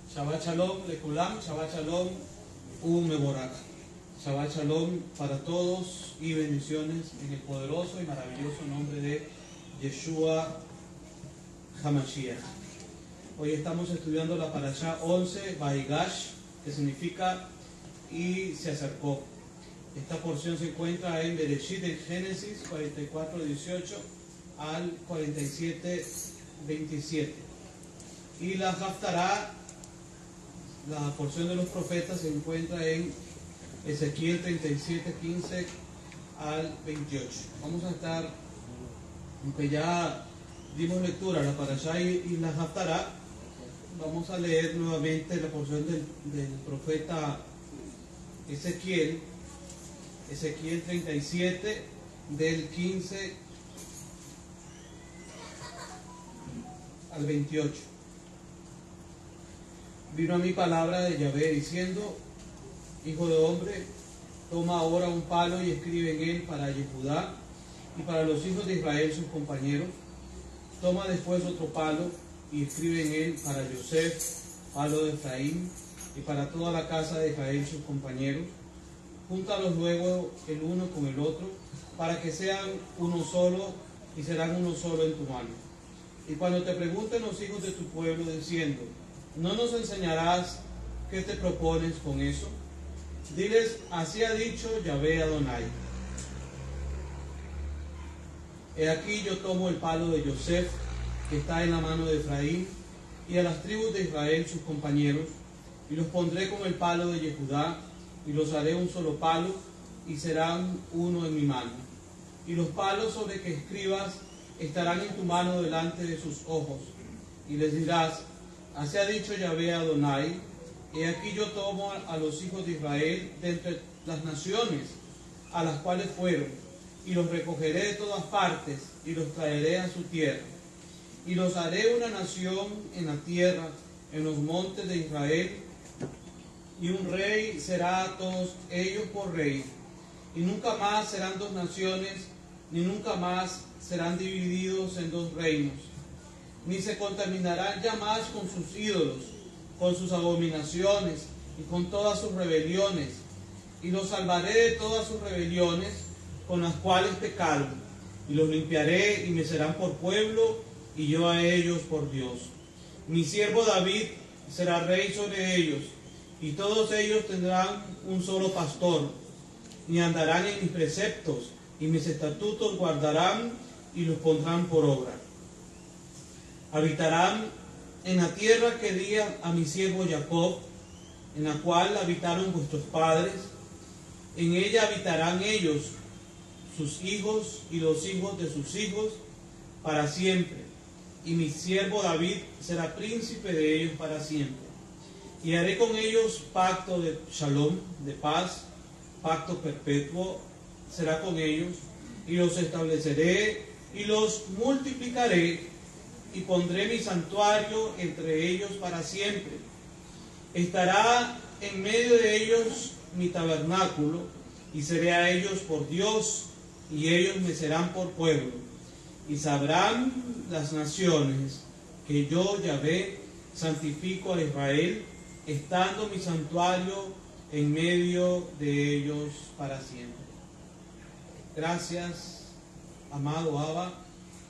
Shabbat Shalom Lekulam, Shabbat Shalom Mevorach. Shabbat Shalom para todos y bendiciones en el poderoso y maravilloso nombre de Yeshua HaMashiach. Hoy estamos estudiando la parashá 11, Vaigash, que significa y se acercó. Esta porción se encuentra en Bereshit, en Génesis 44:18 al 47:27. Y la Haftará, la porción de los profetas, se encuentra en Ezequiel 37:15 al 28. Vamos a estar, aunque ya dimos lectura a la parashá y la Haftará, vamos a leer nuevamente la porción del profeta Ezequiel 37, del 15 al 28. Vino a mi palabra de Yahvé diciendo: Hijo de hombre, toma ahora un palo y escribe en él para Yehudá y para los hijos de Israel sus compañeros. Toma después otro palo y escribe en él para Yosef, palo de Efraín, y para toda la casa de Israel sus compañeros. Júntalos luego el uno con el otro, para que sean uno solo, y serán uno solo en tu mano. Y cuando te pregunten los hijos de tu pueblo diciendo: ¿no nos enseñarás qué te propones con eso? Diles: así ha dicho Yahvé Adonai. He aquí yo tomo el palo de Yosef, que está en la mano de Efraín, y a las tribus de Israel sus compañeros, y los pondré con el palo de Yehudá, y los haré un solo palo, y serán uno en mi mano. Y los palos sobre que escribas estarán en tu mano delante de sus ojos, y les dirás: así ha dicho Yahvé Adonai, he aquí yo tomo a los hijos de Israel de entre las naciones a las cuales fueron, y los recogeré de todas partes, y los traeré a su tierra. Y los haré una nación en la tierra, en los montes de Israel, y un rey será a todos ellos por rey. Y nunca más serán dos naciones, ni nunca más serán divididos en dos reinos. Ni se contaminarán ya más con sus ídolos, con sus abominaciones y con todas sus rebeliones. Y los salvaré de todas sus rebeliones con las cuales pecaron. Y los limpiaré y me serán por pueblo, y yo a ellos por Dios. Mi siervo David será rey sobre ellos, y todos ellos tendrán un solo pastor, y andarán en mis preceptos, y mis estatutos guardarán, y los pondrán por obra. Habitarán en la tierra que di a mi siervo Jacob, en la cual habitaron vuestros padres. En ella habitarán ellos, sus hijos y los hijos de sus hijos, para siempre. Y mi siervo David será príncipe de ellos para siempre. Y haré con ellos pacto de shalom, de paz, pacto perpetuo será con ellos, y los estableceré y los multiplicaré, y pondré mi santuario entre ellos para siempre. Estará en medio de ellos mi tabernáculo, y seré a ellos por Dios, y ellos me serán por pueblo. Y sabrán las naciones que yo, Yahvé, santifico a Israel, estando mi santuario en medio de ellos para siempre. Gracias, amado Abba,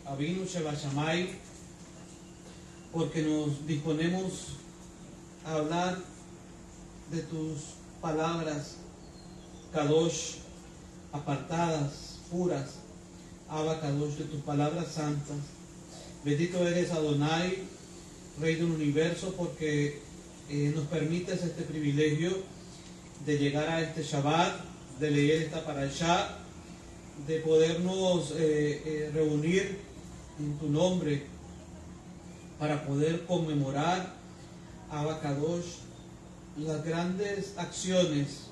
Avinu Shebashamai, porque nos disponemos a hablar de tus palabras Kadosh, apartadas, puras, Abba Kadosh, de tus palabras santas. Bendito eres Adonai, Rey del universo, porque nos permites este privilegio de llegar a este Shabbat, de leer esta parashá, de podernos reunir en tu nombre para poder conmemorar, Abba Kadosh, las grandes acciones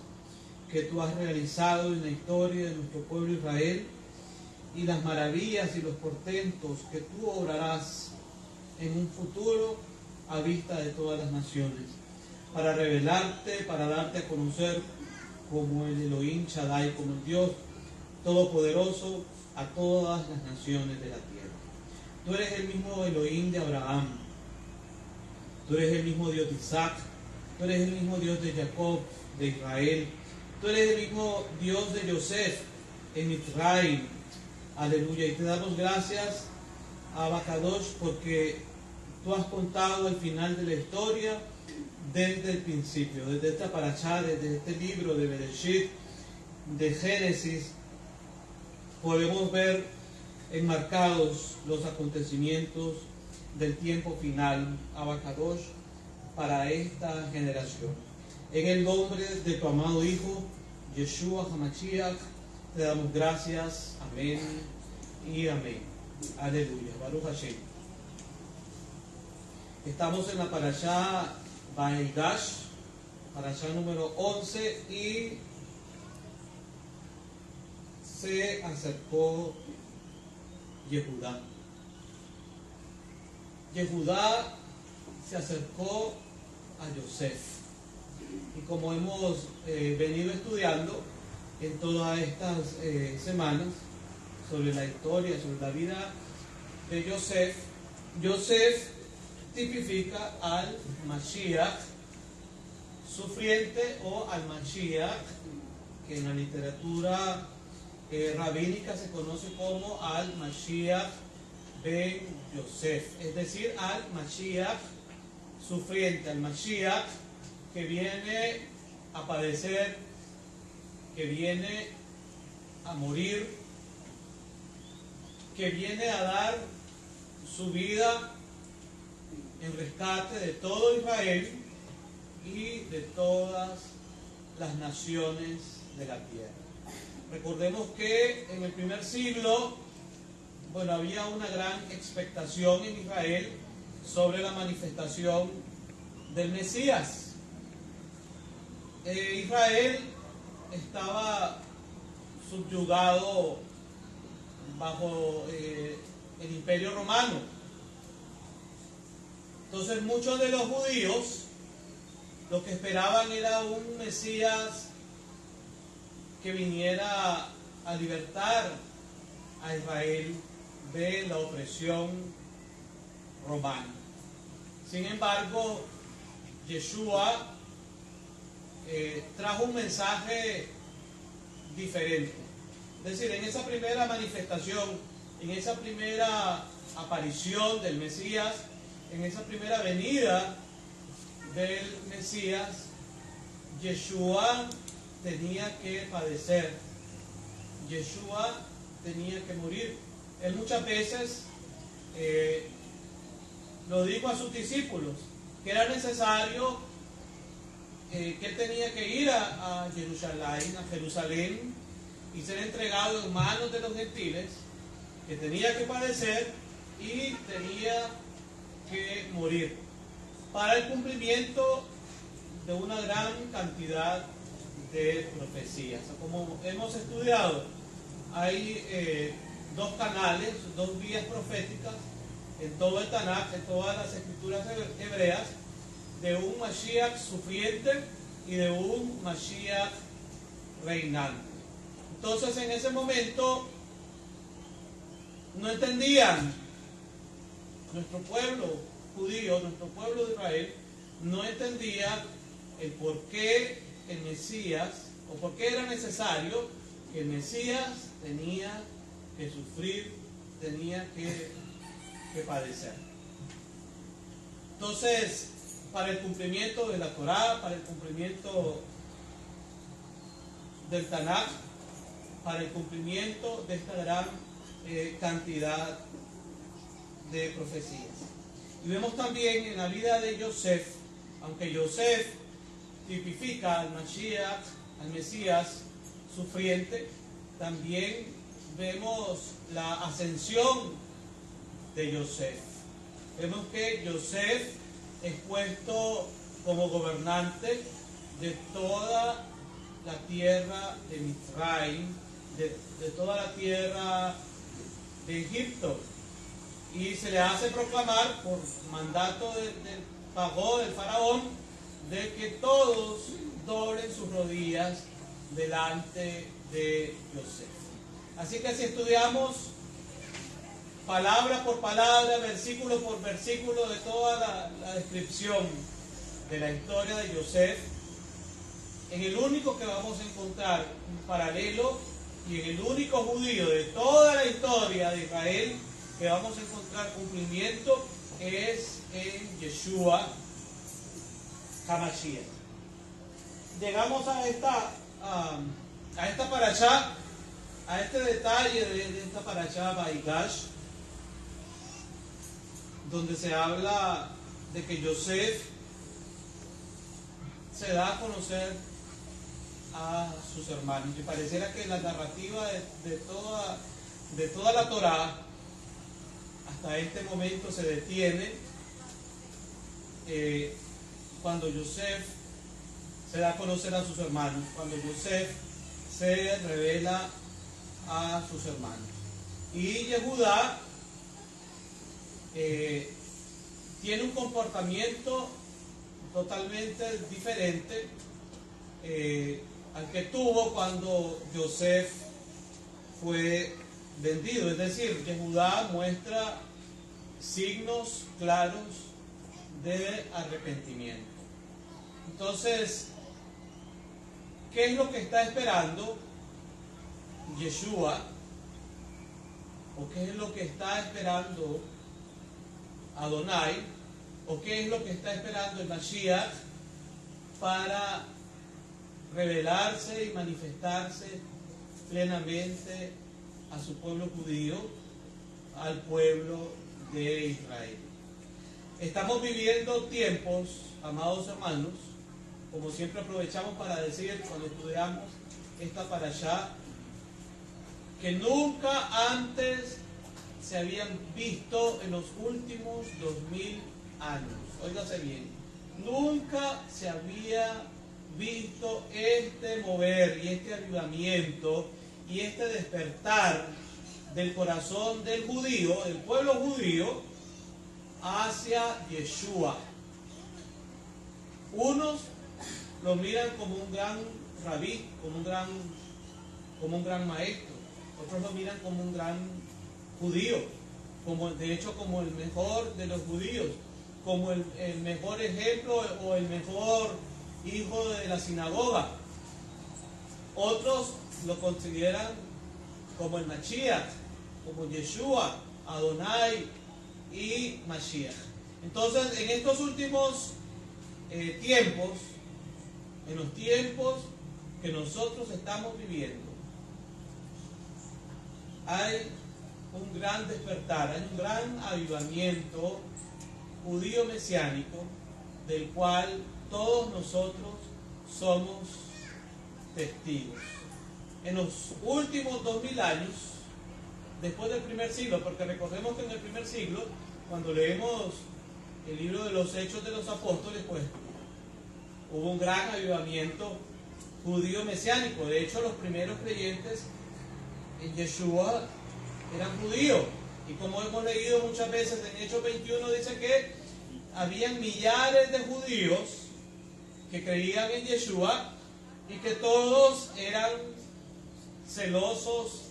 que tú has realizado en la historia de nuestro pueblo Israel, y las maravillas y los portentos que tú obrarás en un futuro a vista de todas las naciones, para revelarte, para darte a conocer como el Elohim Shaddai, como el Dios Todopoderoso a todas las naciones de la tierra. Tú eres el mismo Elohim de Abraham, Tú eres el mismo Dios de Isaac, tú eres el mismo Dios de Jacob, de Israel, tú eres el mismo Dios de Yosef en Israel. Aleluya. Y te damos gracias, Abacadosh, porque tú has contado el final de la historia desde el principio, desde esta parashá, desde este libro de Bereshit, de Génesis. Podemos ver enmarcados los acontecimientos del tiempo final, Abacadosh, para esta generación. En el nombre de tu amado Hijo, Yeshua HaMashiach, te damos gracias. Amén y amén. Aleluya. Baruch Hashem. Estamos en la parashá Vaeigash, parashá número 11, y se acercó Yehudá. Yehudá se acercó a Yosef. Y como hemos venido estudiando en todas estas semanas sobre la historia, sobre la vida de Yosef, Yosef tipifica al Mashiach sufriente, o al Mashiach que en la literatura rabínica se conoce como al Mashiach ben Yosef, es decir, al Mashiach sufriente, al Mashiach que viene a padecer, que viene a morir, que viene a dar su vida en rescate de todo Israel y de todas las naciones de la tierra. Recordemos que en el primer siglo, había una gran expectación en Israel sobre la manifestación del Mesías. Israel estaba subyugado bajo el Imperio Romano. Entonces muchos de los judíos lo que esperaban era un Mesías que viniera a libertar a Israel de la opresión romana. Sin embargo, Yeshua trajo un mensaje diferente. Es decir, en esa primera manifestación, en esa primera aparición del Mesías, en esa primera venida del Mesías, Yeshua tenía que padecer, Yeshua tenía que morir. Él muchas veces lo dijo a sus discípulos que era necesario, que él tenía que ir a Jerusalén y ser entregado en manos de los gentiles, que tenía que padecer y tenía que morir para el cumplimiento de una gran cantidad de profecías. Como hemos estudiado, hay dos canales, dos vías proféticas en todo el Tanaj, en todas las escrituras hebreas, de un Mashiach sufriente y de un Mashiach reinante. Entonces, en ese momento no entendían, nuestro pueblo judío, nuestro pueblo de Israel, no entendía el por qué el Mesías, o por qué era necesario que el Mesías tenía que sufrir, tenía que padecer. Entonces, para el cumplimiento de la Torá, para el cumplimiento del Tanaj, para el cumplimiento de esta gran cantidad de profecías. Y vemos también en la vida de Yosef, aunque Yosef tipifica al Mashiach, al Mesías sufriente, también vemos la ascensión de Yosef. Vemos que Yosef es puesto como gobernante de toda la tierra de Misraim, de toda la tierra de Egipto, y se le hace proclamar por mandato del faraón, de que todos doblen sus rodillas delante de Yosef. Así que si estudiamos palabra por palabra, versículo por versículo, de toda la descripción de la historia de Yosef, en el único que vamos a encontrar un paralelo y en el único judío de toda la historia de Israel que vamos a encontrar cumplimiento es en Yeshua HaMashiach. Llegamos a esta parashá, a este detalle de esta parashá Vaigash, donde se habla de que Yosef se da a conocer a sus hermanos. Y pareciera que la narrativa de toda la Torá hasta este momento se detiene cuando Yosef se da a conocer a sus hermanos, cuando Yosef se revela a sus hermanos. Y Yehudá tiene un comportamiento totalmente diferente al que tuvo cuando Yosef fue vendido. Es decir, Yehudá muestra signos claros de arrepentimiento. Entonces, ¿qué es lo que está esperando Yeshua? ¿O qué es lo que está esperando Adonai? ¿O qué es lo que está esperando el Mashiach para revelarse y manifestarse plenamente a su pueblo judío, al pueblo de Israel? Estamos viviendo tiempos, amados hermanos, como siempre aprovechamos para decir cuando estudiamos esta parashá, que nunca antes se habían visto en los últimos 2000 años. Óigase bien, nunca se había visto este mover y este avivamiento y este despertar del corazón del judío, del pueblo judío, hacia Yeshua. Unos lo miran como un gran rabí, como un gran maestro. Otros lo miran como un gran judío, de hecho como el mejor de los judíos, como el mejor ejemplo o el mejor hijo de la sinagoga. Otros lo consideran como el Mashiach, como Yeshua, Adonai y Mashiach. Entonces, en estos últimos tiempos, en los tiempos que nosotros estamos viviendo, hay un gran despertar, hay un gran avivamiento judío mesiánico del cual todos nosotros somos testigos. En los últimos 2000 años, después del primer siglo, porque recordemos que en el primer siglo, cuando leemos el libro de los Hechos de los Apóstoles, pues hubo un gran avivamiento judío mesiánico. De hecho, los primeros creyentes en Yeshua eran judíos. Y como hemos leído muchas veces en Hechos 21, dice que habían millares de judíos que creían en Yeshua y que todos eran celosos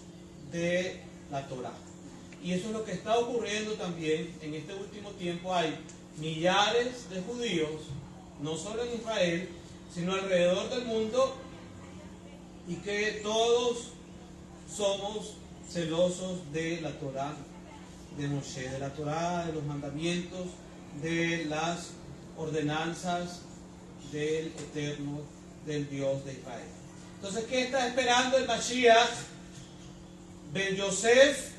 de la Torá. Y eso es lo que está ocurriendo también en este último tiempo. Hay millares de judíos, no solo en Israel, sino alrededor del mundo, y que todos somos celosos de la Torá de Moshe, de la Torá, de los mandamientos, de las ordenanzas del Eterno, del Dios de Israel. Entonces, ¿qué está esperando el Mashiach Ben Yosef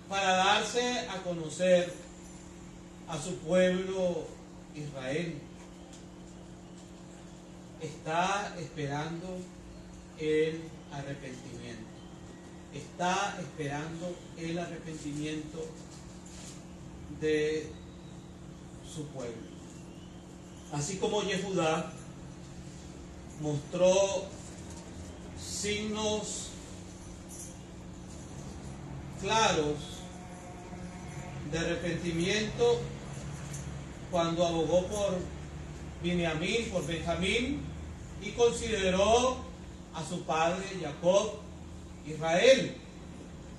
para darse a conocer a su pueblo Israel? Está esperando el arrepentimiento. Está esperando el arrepentimiento de su pueblo. Así como Yehudá mostró signos claros de arrepentimiento cuando abogó por Binyamin, por Benjamín, y consideró a su padre Jacob Israel.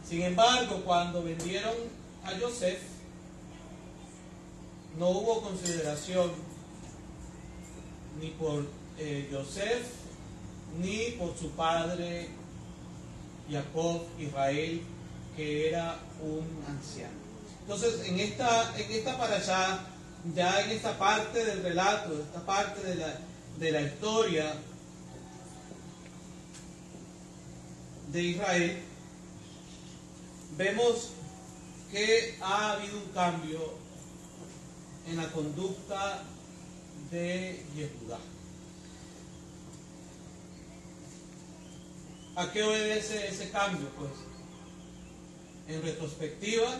Sin embargo, cuando vendieron a Joseph, no hubo consideración ni por Joseph ni por su padre Jacob, Israel, que era un anciano. Entonces, en esta parashá, ya en esta parte del relato, esta parte de la historia de Israel, vemos que ha habido un cambio en la conducta de Yehudá. ¿A qué obedece ese cambio? Pues, en retrospectiva,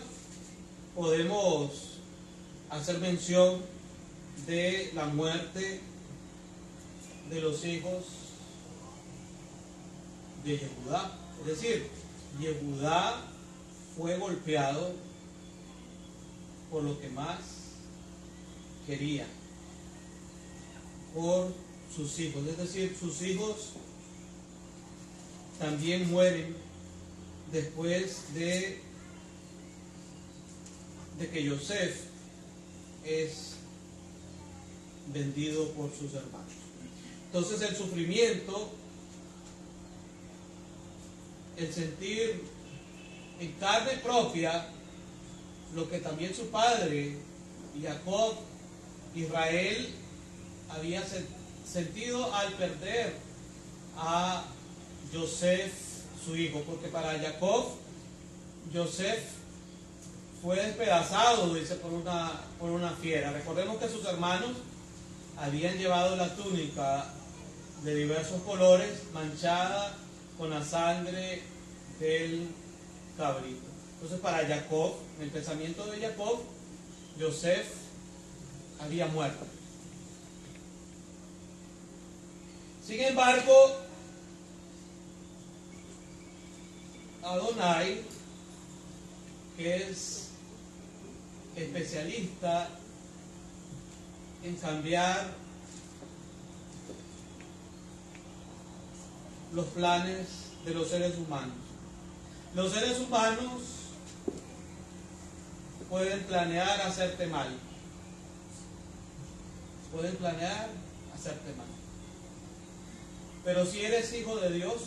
podemos hacer mención de la muerte de los hijos de Yehudá. Es decir, Yehudá fue golpeado por lo que más quería, por sus hijos. Es decir, sus hijos también mueren después de que Joseph es vendido por sus hermanos. Entonces el sufrimiento, el sentir en carne propia lo que también su padre Jacob, Israel, había sentido al perder a Joseph, su hijo, porque para Jacob, Joseph fue despedazado, dice, por una fiera. Recordemos que sus hermanos habían llevado la túnica de diversos colores, manchada con la sangre del cabrito. Entonces, para Jacob, en el pensamiento de Jacob, Joseph había muerto. Sin embargo, Adonai, que es especialista en cambiar los planes de los seres humanos. Los seres humanos pueden planear hacerte mal. Pueden planear hacerte mal. Pero si eres hijo de Dios,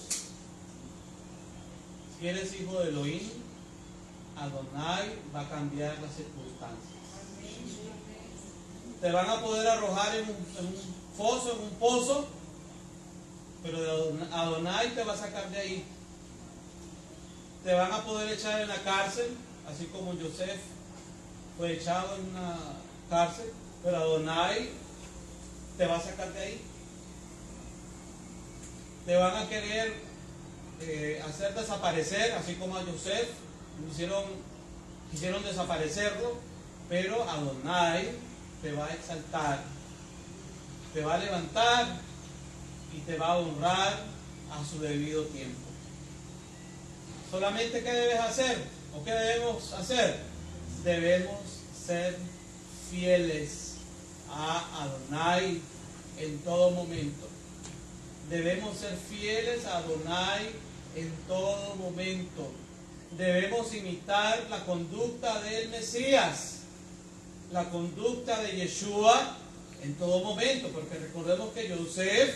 si eres hijo de Elohim, Adonai va a cambiar las circunstancias. Te van a poder arrojar en un foso, en un pozo, pero Adonai te va a sacar de ahí. Te van a poder echar en la cárcel, así como Joseph fue echado en una cárcel, pero Adonai te va a sacar de ahí. Te van a querer hacer desaparecer, así como a Joseph quisieron desaparecerlo, pero Adonai te va a exaltar, te va a levantar y te va a honrar a su debido tiempo. Solamente, ¿qué debes hacer? ¿O qué debemos hacer? Debemos ser fieles a Adonai en todo momento. Debemos ser fieles a Adonai en todo momento. Debemos imitar la conducta del Mesías, la conducta de Yeshua en todo momento, porque recordemos que Joseph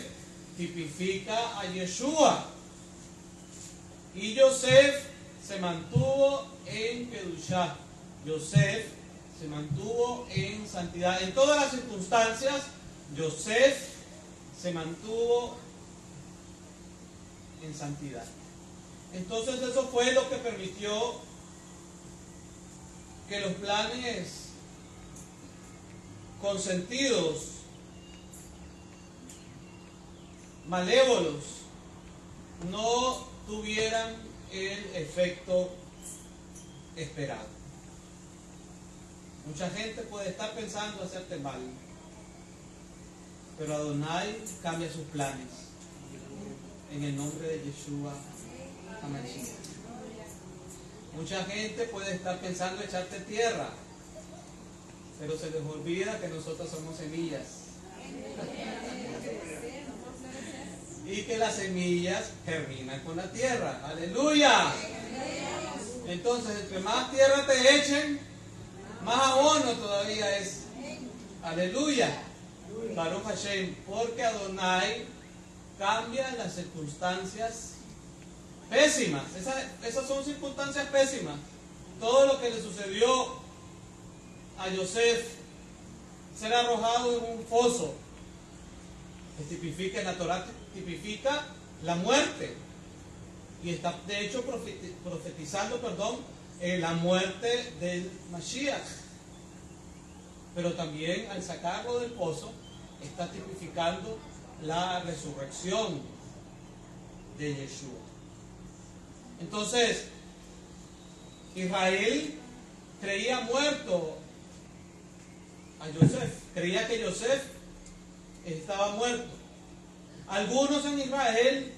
tipifica a Yeshua. Y Joseph se mantuvo en Kedushá. Joseph se mantuvo en santidad. En todas las circunstancias, Joseph se mantuvo en santidad. Entonces eso fue lo que permitió que los planes consentidos, malévolos, no tuvieran el efecto esperado. Mucha gente puede estar pensando hacerte mal, pero Adonai cambia sus planes en el nombre de Yeshua HaMashiach. Mucha gente puede estar pensando echarte tierra, pero se les olvida que nosotros somos semillas. Y que las semillas germinan con la tierra. ¡Aleluya! Entonces, entre más tierra te echen, más abono todavía es. Aleluya. Baruch Hashem. Porque Adonai cambia las circunstancias pésimas. Esas son circunstancias pésimas. Todo lo que le sucedió a Yosef, ser arrojado en un foso, que tipifica en la Torah, tipifica la muerte. Y está de hecho profetizando, la muerte del Mashiach. Pero también al sacarlo del pozo está tipificando la resurrección de Yeshua. Entonces, Israel creía muerto a Yosef, creía que Yosef estaba muerto. Algunos en Israel,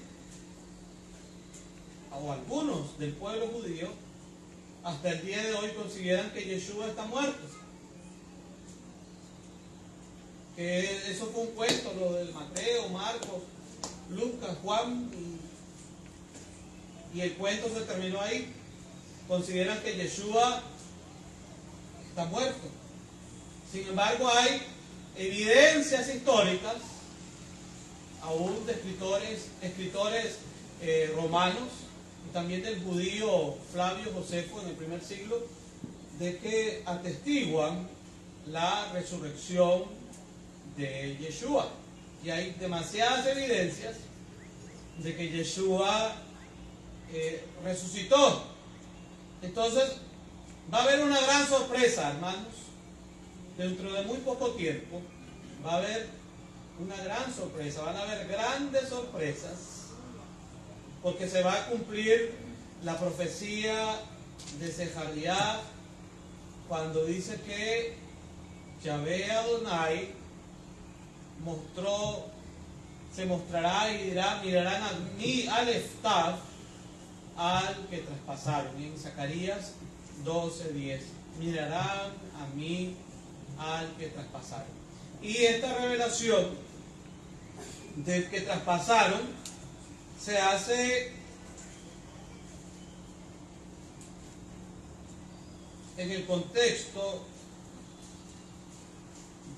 o algunos del pueblo judío, hasta el día de hoy consideran que Yeshua está muerto. Que eso fue un cuento, lo del Mateo, Marcos, Lucas, Juan, y el cuento se terminó ahí. Consideran que Yeshua está muerto. Sin embargo, hay evidencias históricas, aún de escritores romanos, y también del judío Flavio Josefo en el primer siglo, de que atestiguan la resurrección de Yeshua. Y hay demasiadas evidencias de que Yeshua resucitó. Entonces, va a haber una gran sorpresa, hermanos. Dentro de muy poco tiempo va a haber una gran sorpresa, van a haber grandes sorpresas, porque se va a cumplir la profecía de Zacarías cuando dice que Yahvé Adonai se mostrará y dirá: mirarán a mí, al Eftaf, al que traspasaron. Y en Zacarías 12:10, mirarán a mí, al que traspasaron. Y esta revelación del que traspasaron se hace en el contexto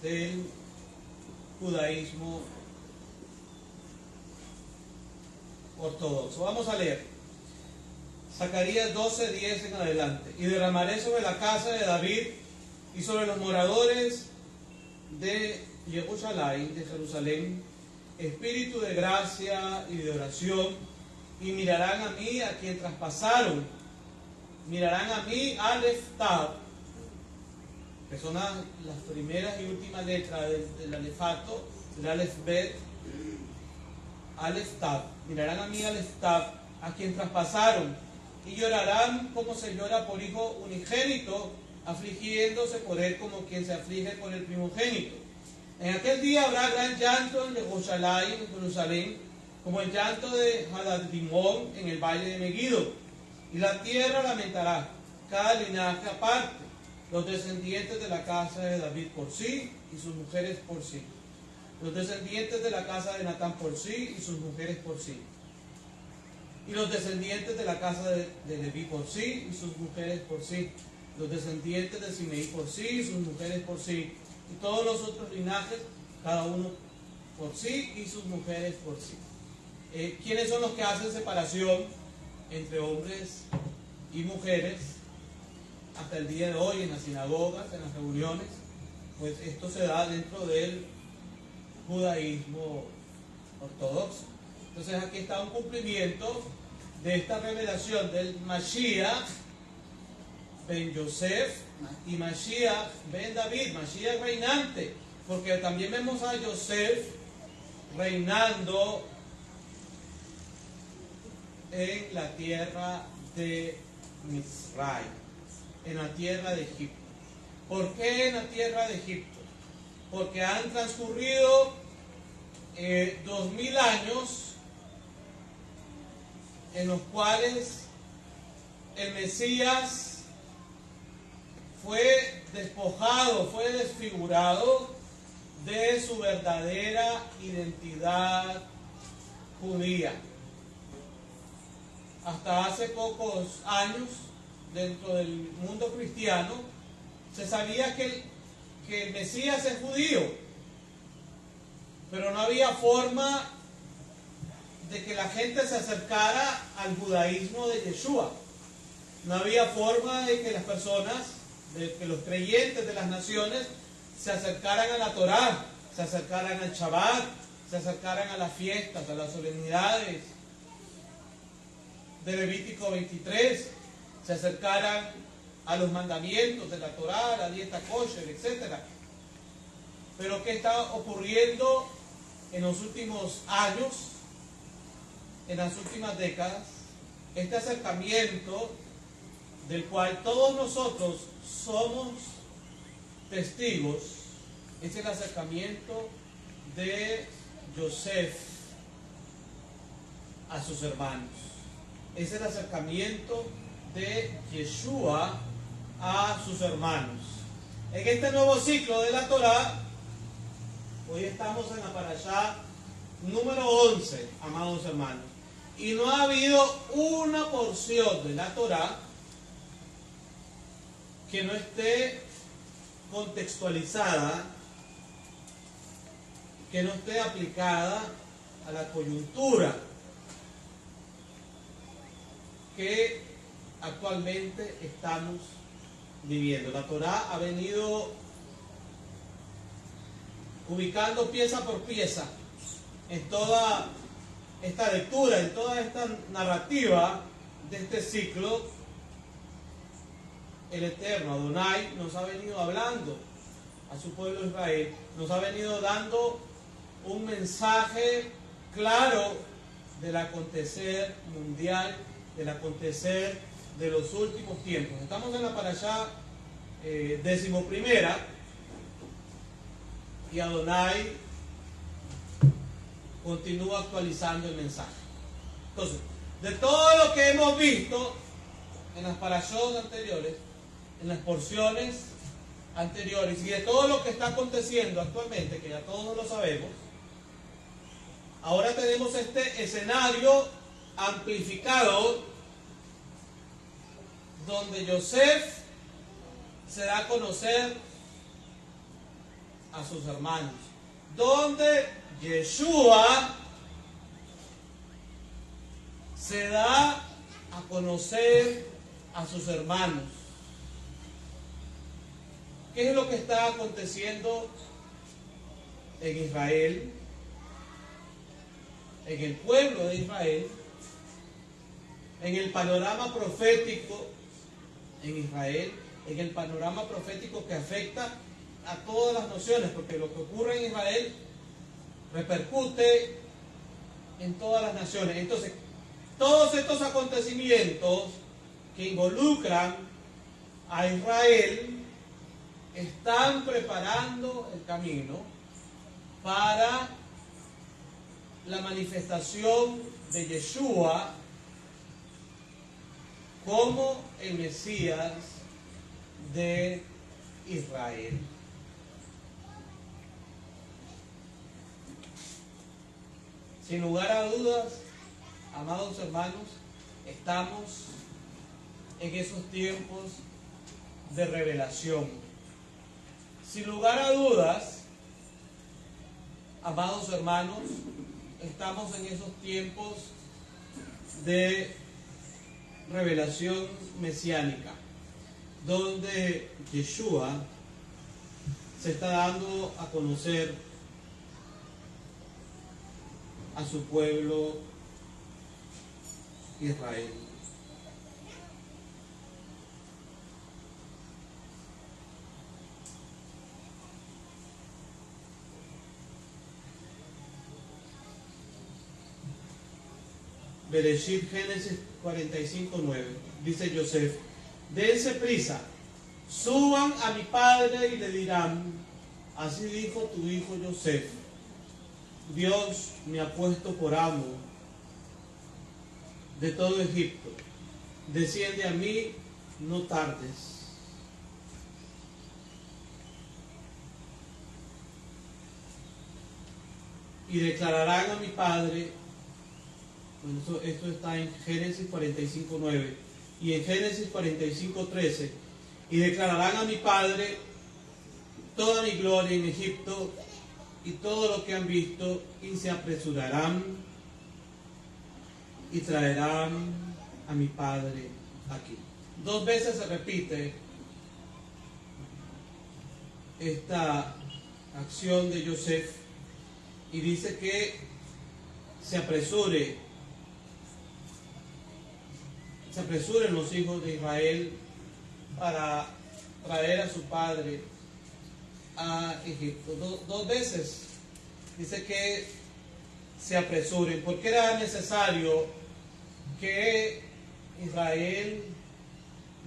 del judaísmo ortodoxo. Vamos a leer Zacarías 12:10 en adelante. Y derramaré sobre la casa de David y sobre los moradores de Jerusalén, espíritu de gracia y de oración, y mirarán a mí, a quien traspasaron, mirarán a mí, Aleph Tav, que son las primeras y últimas letras del alefato, del Aleph Bet, Aleph Tav, mirarán a mí, Aleph Tav, a quien traspasaron, y llorarán como se llora por hijo unigénito, afligiéndose por él como quien se aflige por el primogénito. En aquel día habrá gran llanto en Jerusalén, como el llanto de Hadad-Rimón en el valle de Megiddo. Y la tierra lamentará, cada linaje aparte, los descendientes de la casa de David por sí y sus mujeres por sí, los descendientes de la casa de Natán por sí y sus mujeres por sí, y los descendientes de la casa de Leví por sí y sus mujeres por sí, los descendientes de Simeí por sí y sus mujeres por sí, y todos los otros linajes, cada uno por sí y sus mujeres por sí. ¿Quiénes son los que hacen separación entre hombres y mujeres hasta el día de hoy en las sinagogas, en las reuniones? Pues esto se da dentro del judaísmo ortodoxo. Entonces aquí está un cumplimiento de esta revelación del Mashiach ben Yosef y Mashiach ben David, Mashiach reinante, porque también vemos a Yosef reinando en la tierra de Misraim, en la tierra de Egipto. ¿Por qué en la tierra de Egipto? Porque han transcurrido 2000 años en los cuales el Mesías fue despojado, fue desfigurado de su verdadera identidad judía. Hasta hace pocos años dentro del mundo cristiano, se sabía que el Mesías es judío, pero no había forma de que la gente se acercara al judaísmo de Yeshua. No había forma de que las personas, de que los creyentes de las naciones se acercaran a la Torá, se acercaran al Shabbat, se acercaran a las fiestas, a las solemnidades de Levítico 23, se acercaran a los mandamientos de la Torá, la dieta kosher, etc. Pero ¿qué está ocurriendo en los últimos años, en las últimas décadas? Este acercamiento del cual todos nosotros somos testigos es el acercamiento de Yosef a sus hermanos. Es el acercamiento de Yeshua a sus hermanos. En este nuevo ciclo de la Torá, hoy estamos en la parashá número 11, amados hermanos, y no ha habido una porción de la Torá que no esté contextualizada, que no esté aplicada a la coyuntura que actualmente estamos viviendo. La Torá ha venido ubicando pieza por pieza en toda esta lectura, en toda esta narrativa de este ciclo. El Eterno, Adonai, nos ha venido hablando a su pueblo Israel, nos ha venido dando un mensaje claro del acontecer mundial, del acontecer de los últimos tiempos. Estamos en la parashá 11ª y Adonai continúa actualizando el mensaje. Entonces, de todo lo que hemos visto en las parashot anteriores, en las porciones anteriores, y de todo lo que está aconteciendo actualmente, que ya todos lo sabemos, ahora tenemos este escenario amplificado donde Yosef se da a conocer a sus hermanos, donde Yeshua se da a conocer a sus hermanos. ¿Qué es lo que está aconteciendo en Israel, en el pueblo de Israel, en el panorama profético en Israel, en el panorama profético que afecta a todas las naciones? Porque lo que ocurre en Israel repercute en todas las naciones. Entonces, todos estos acontecimientos que involucran a Israel están preparando el camino para la manifestación de Yeshua como el Mesías de Israel. Sin lugar a dudas, amados hermanos, estamos en esos tiempos de revelación. Sin lugar a dudas, amados hermanos, estamos en esos tiempos de revelación mesiánica, donde Yeshua se está dando a conocer a su pueblo Israel. Bereshit, Génesis 45:9, dice Yosef: dense prisa, suban a mi padre y le dirán, así dijo tu hijo Yosef, Dios me ha puesto por amo de todo Egipto, desciende a mí, no tardes. Y declararán a mi padre. Bueno, esto está en Génesis 45:9. Y en Génesis 45:13, y declararán a mi padre toda mi gloria en Egipto y todo lo que han visto, y se apresurarán y traerán a mi padre aquí. 2 veces se repite esta acción de Yosef y dice que se apresuren los hijos de Israel para traer a su padre a Egipto. 2 veces dice que se apresuren, porque era necesario que Israel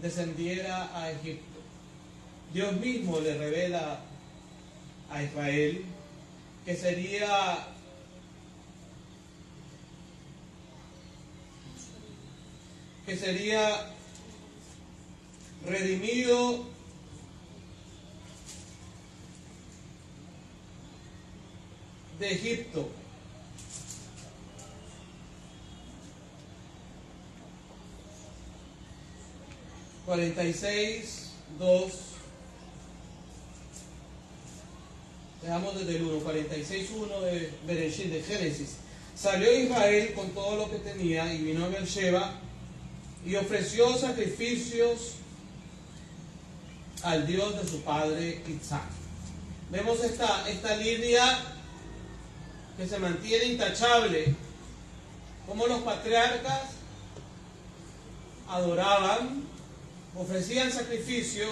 descendiera a Egipto. Dios mismo le revela a Israel que sería redimido de Egipto. (46:2). Veamos desde el 1, 46:1 de Bereshit, de Génesis. Salió Israel con todo lo que tenía y vino a Beersheba y ofreció sacrificios al Dios de su padre Isaac. Vemos esta línea que se mantiene intachable, como los patriarcas adoraban, ofrecían sacrificio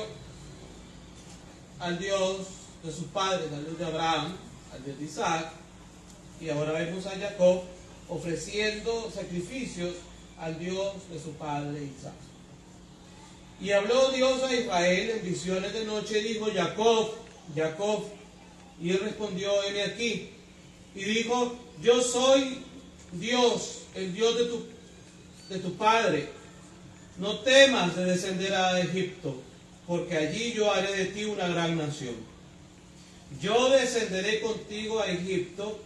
al Dios de sus padres, al Dios de Abraham, al Dios de Isaac, y ahora vemos a Jacob ofreciendo sacrificios al Dios de su padre Isaac. Y habló Dios a Israel en visiones de noche y dijo: Jacob, Jacob. Y él respondió: heme aquí. Y dijo: yo soy Dios, el Dios de tu padre. No temas de descender a Egipto, porque allí yo haré de ti una gran nación. Yo descenderé contigo a Egipto,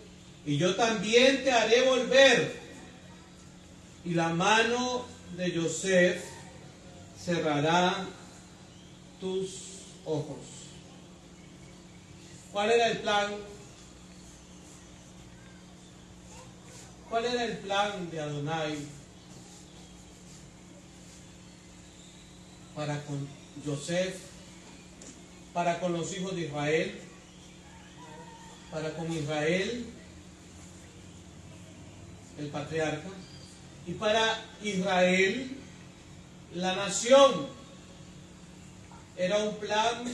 y yo también te haré volver. Y la mano de Yosef cerrará tus ojos. ¿Cuál era el plan? ¿Cuál era el plan de Adonai para con Yosef, para con los hijos de Israel, para con Israel, el patriarca, y para Israel, la nación? Era un plan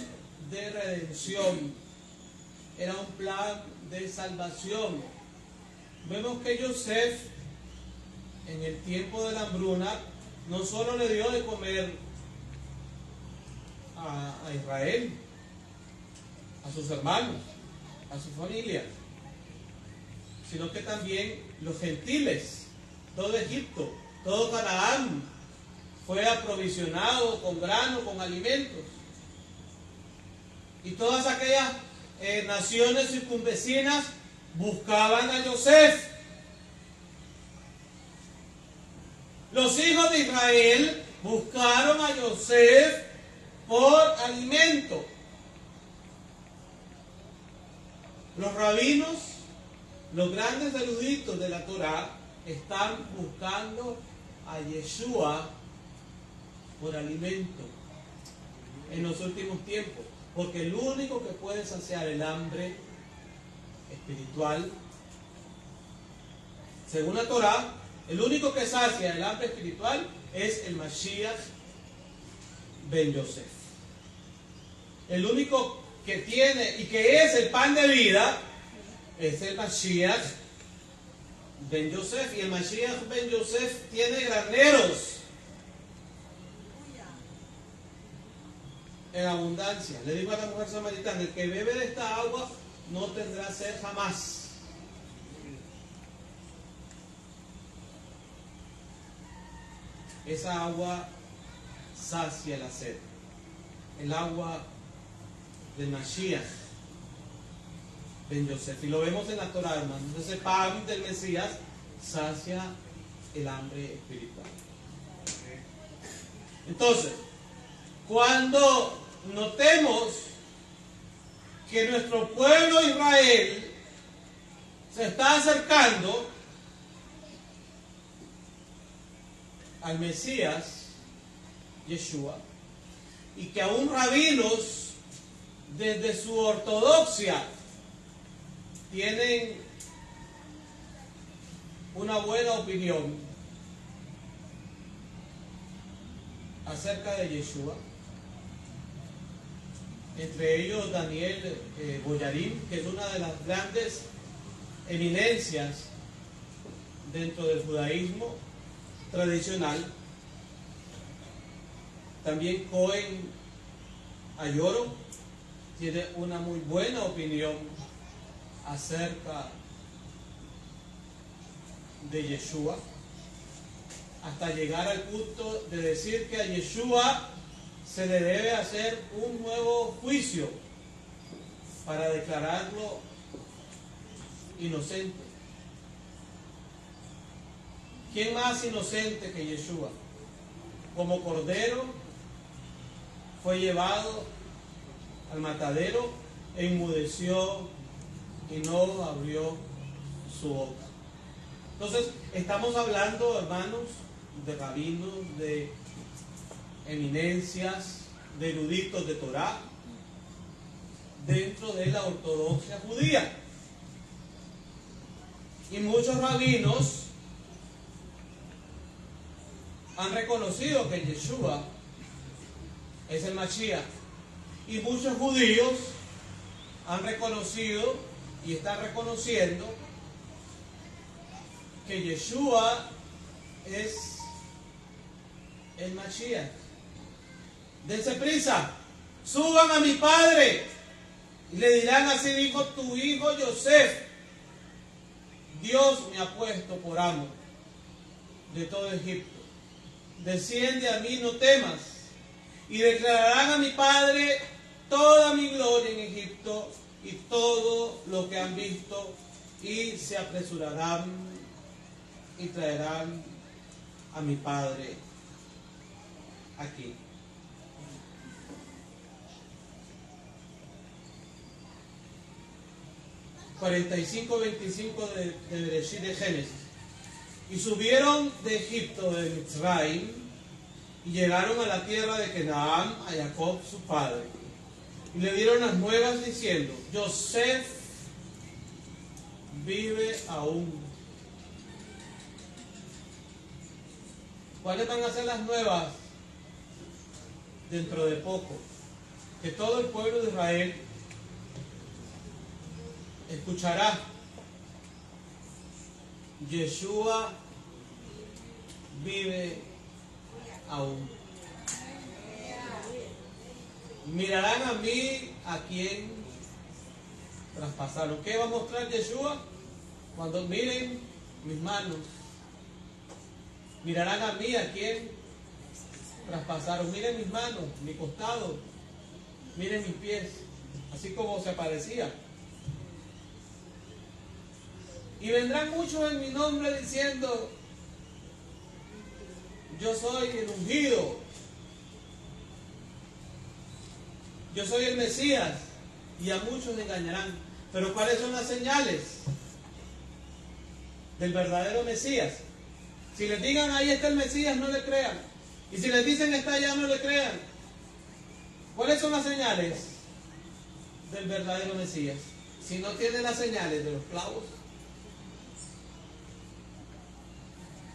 de redención, era un plan de salvación. Vemos que Yosef, en el tiempo de la hambruna, no solo le dio de comer a Israel, a sus hermanos, a su familia, sino que también los gentiles, todo Egipto, todo Canaán fue aprovisionado con grano, con alimentos. Y todas aquellas naciones circunvecinas buscaban a Yosef. Los hijos de Israel buscaron a Yosef por alimento. Los rabinos, los grandes eruditos de la Torá, están buscando a Yeshua por alimento en los últimos tiempos, porque el único que puede saciar el hambre espiritual, según la Torá, el único que sacia el hambre espiritual es el Mashiach ben Yosef. El único que tiene y que es el pan de vida es el Mashiach ben Yosef. Y el Mashiach ben Yosef tiene graneros en abundancia. Le digo a la mujer samaritana: el que bebe de esta agua no tendrá sed jamás. Esa agua sacia la sed. El agua del Mashiach ben Yosef. Y lo vemos en la Torah, hermanos. Ese pan del Mesías sacia el hambre espiritual. Entonces, cuando notemos que nuestro pueblo Israel se está acercando al Mesías, Yeshua, y que aún rabinos desde su ortodoxia tienen una buena opinión acerca de Yeshua, entre ellos Daniel Boyarín, que es una de las grandes eminencias dentro del judaísmo tradicional. También Cohen Ayoro tiene una muy buena opinión acerca de Yeshua, hasta llegar al punto de decir que a Yeshua se le debe hacer un nuevo juicio para declararlo inocente. ¿Quién más inocente que Yeshua? Como cordero fue llevado al matadero e enmudeció y no abrió su boca. Entonces, estamos hablando, hermanos, de rabinos, de eminencias, de eruditos de Torá, dentro de la ortodoxia judía. Y muchos rabinos han reconocido que Yeshua es el Mashiach. Y muchos judíos han reconocido y están reconociendo que Yeshua es el Mashiach. Dense prisa, suban a mi padre y le dirán: así dijo tu hijo Yosef, Dios me ha puesto por amo de todo Egipto. Desciende a mí, no temas. Y declararán a mi padre toda mi gloria en Egipto y todo lo que han visto, y se apresurarán y traerán a mi padre aquí. (45-25 de Bereshit, de Génesis). Y subieron de Egipto, de Mitzrayim, y llegaron a la tierra de Canaán, a Jacob su padre. Y le dieron las nuevas diciendo: Yosef vive aún. ¿Cuáles van a ser las nuevas? Dentro de poco, que todo el pueblo de Israel escuchará: Yeshua vive aún. Mirarán a mí, a quien traspasaron. ¿Qué va a mostrar Yeshua? Cuando miren mis manos. Mirarán a mí, a quien traspasaron. Miren mis manos, mi costado, miren mis pies, así como se parecía. Y vendrán muchos en mi nombre diciendo: yo soy el ungido, yo soy el Mesías, y a muchos engañarán. Pero ¿cuáles son las señales del verdadero Mesías? Si les digan: ahí está el Mesías, no le crean. Y si les dicen: está allá, no le crean. ¿Cuáles son las señales del verdadero Mesías? Si no tiene las señales de los clavos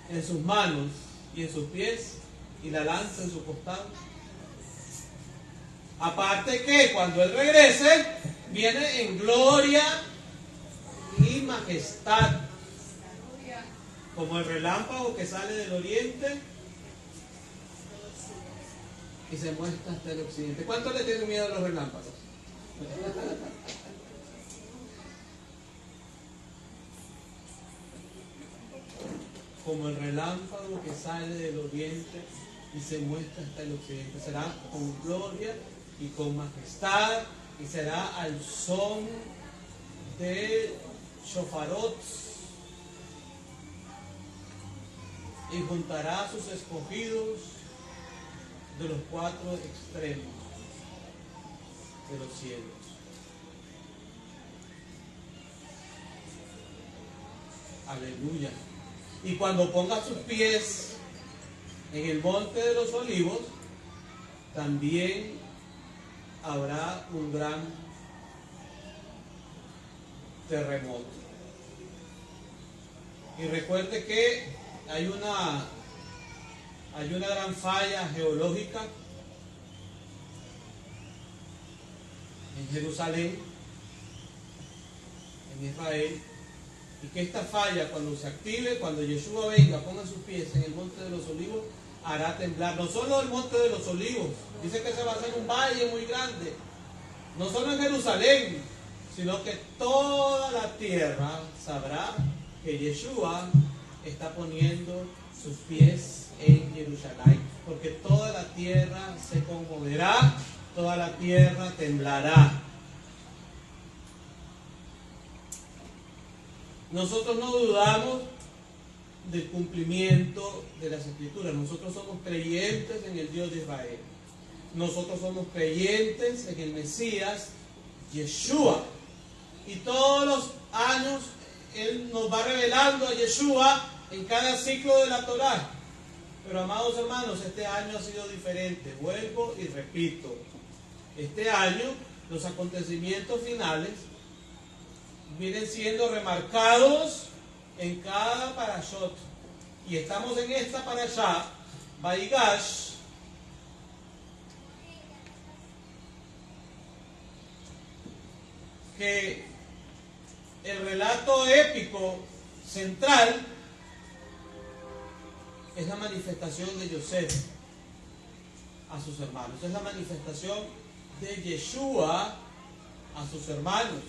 en sus manos y en sus pies, y la lanza en su costado. Aparte que cuando Él regrese, viene en gloria y majestad, como el relámpago que sale del oriente y se muestra hasta el occidente. ¿Cuánto le tienen miedo a los relámpagos? Como el relámpago que sale del oriente y se muestra hasta el occidente. Será con gloria y con majestad, y será al son de shofarot, y juntará a sus escogidos de los cuatro extremos de los cielos. Aleluya. Y cuando ponga sus pies en el monte de los olivos, también habrá un gran terremoto. Y recuerde que hay una gran falla geológica en Jerusalén, en Israel, y que esta falla, cuando se active, cuando Yeshua venga, ponga sus pies en el monte de los olivos, hará temblar. No solo el monte de los olivos, dice que se va a hacer un valle muy grande, no solo en Jerusalén, sino que toda la tierra sabrá que Yeshua está poniendo sus pies en Jerusalén, porque toda la tierra se conmoverá, toda la tierra temblará. Nosotros no dudamos del cumplimiento de las Escrituras. Nosotros somos creyentes en el Dios de Israel. Nosotros somos creyentes en el Mesías, Yeshua. Y todos los años Él nos va revelando a Yeshua en cada ciclo de la Torá. Pero amados hermanos, este año ha sido diferente. Vuelvo y repito. Este año los acontecimientos finales vienen siendo remarcados en cada parashot. Y estamos en esta parashá, Vaigash, que el relato épico central es la manifestación de Yosef a sus hermanos. Es la manifestación de Yeshua a sus hermanos.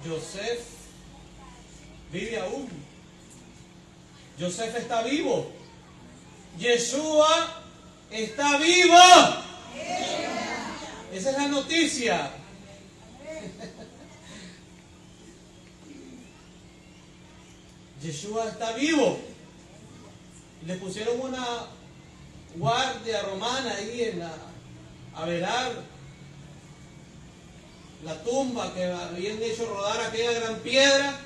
Yosef vive aún. Yosef está vivo. Yeshua está vivo. Esa es la noticia. Yeshua está vivo. Le pusieron una guardia romana ahí a velar la tumba que habían hecho rodar aquella gran piedra,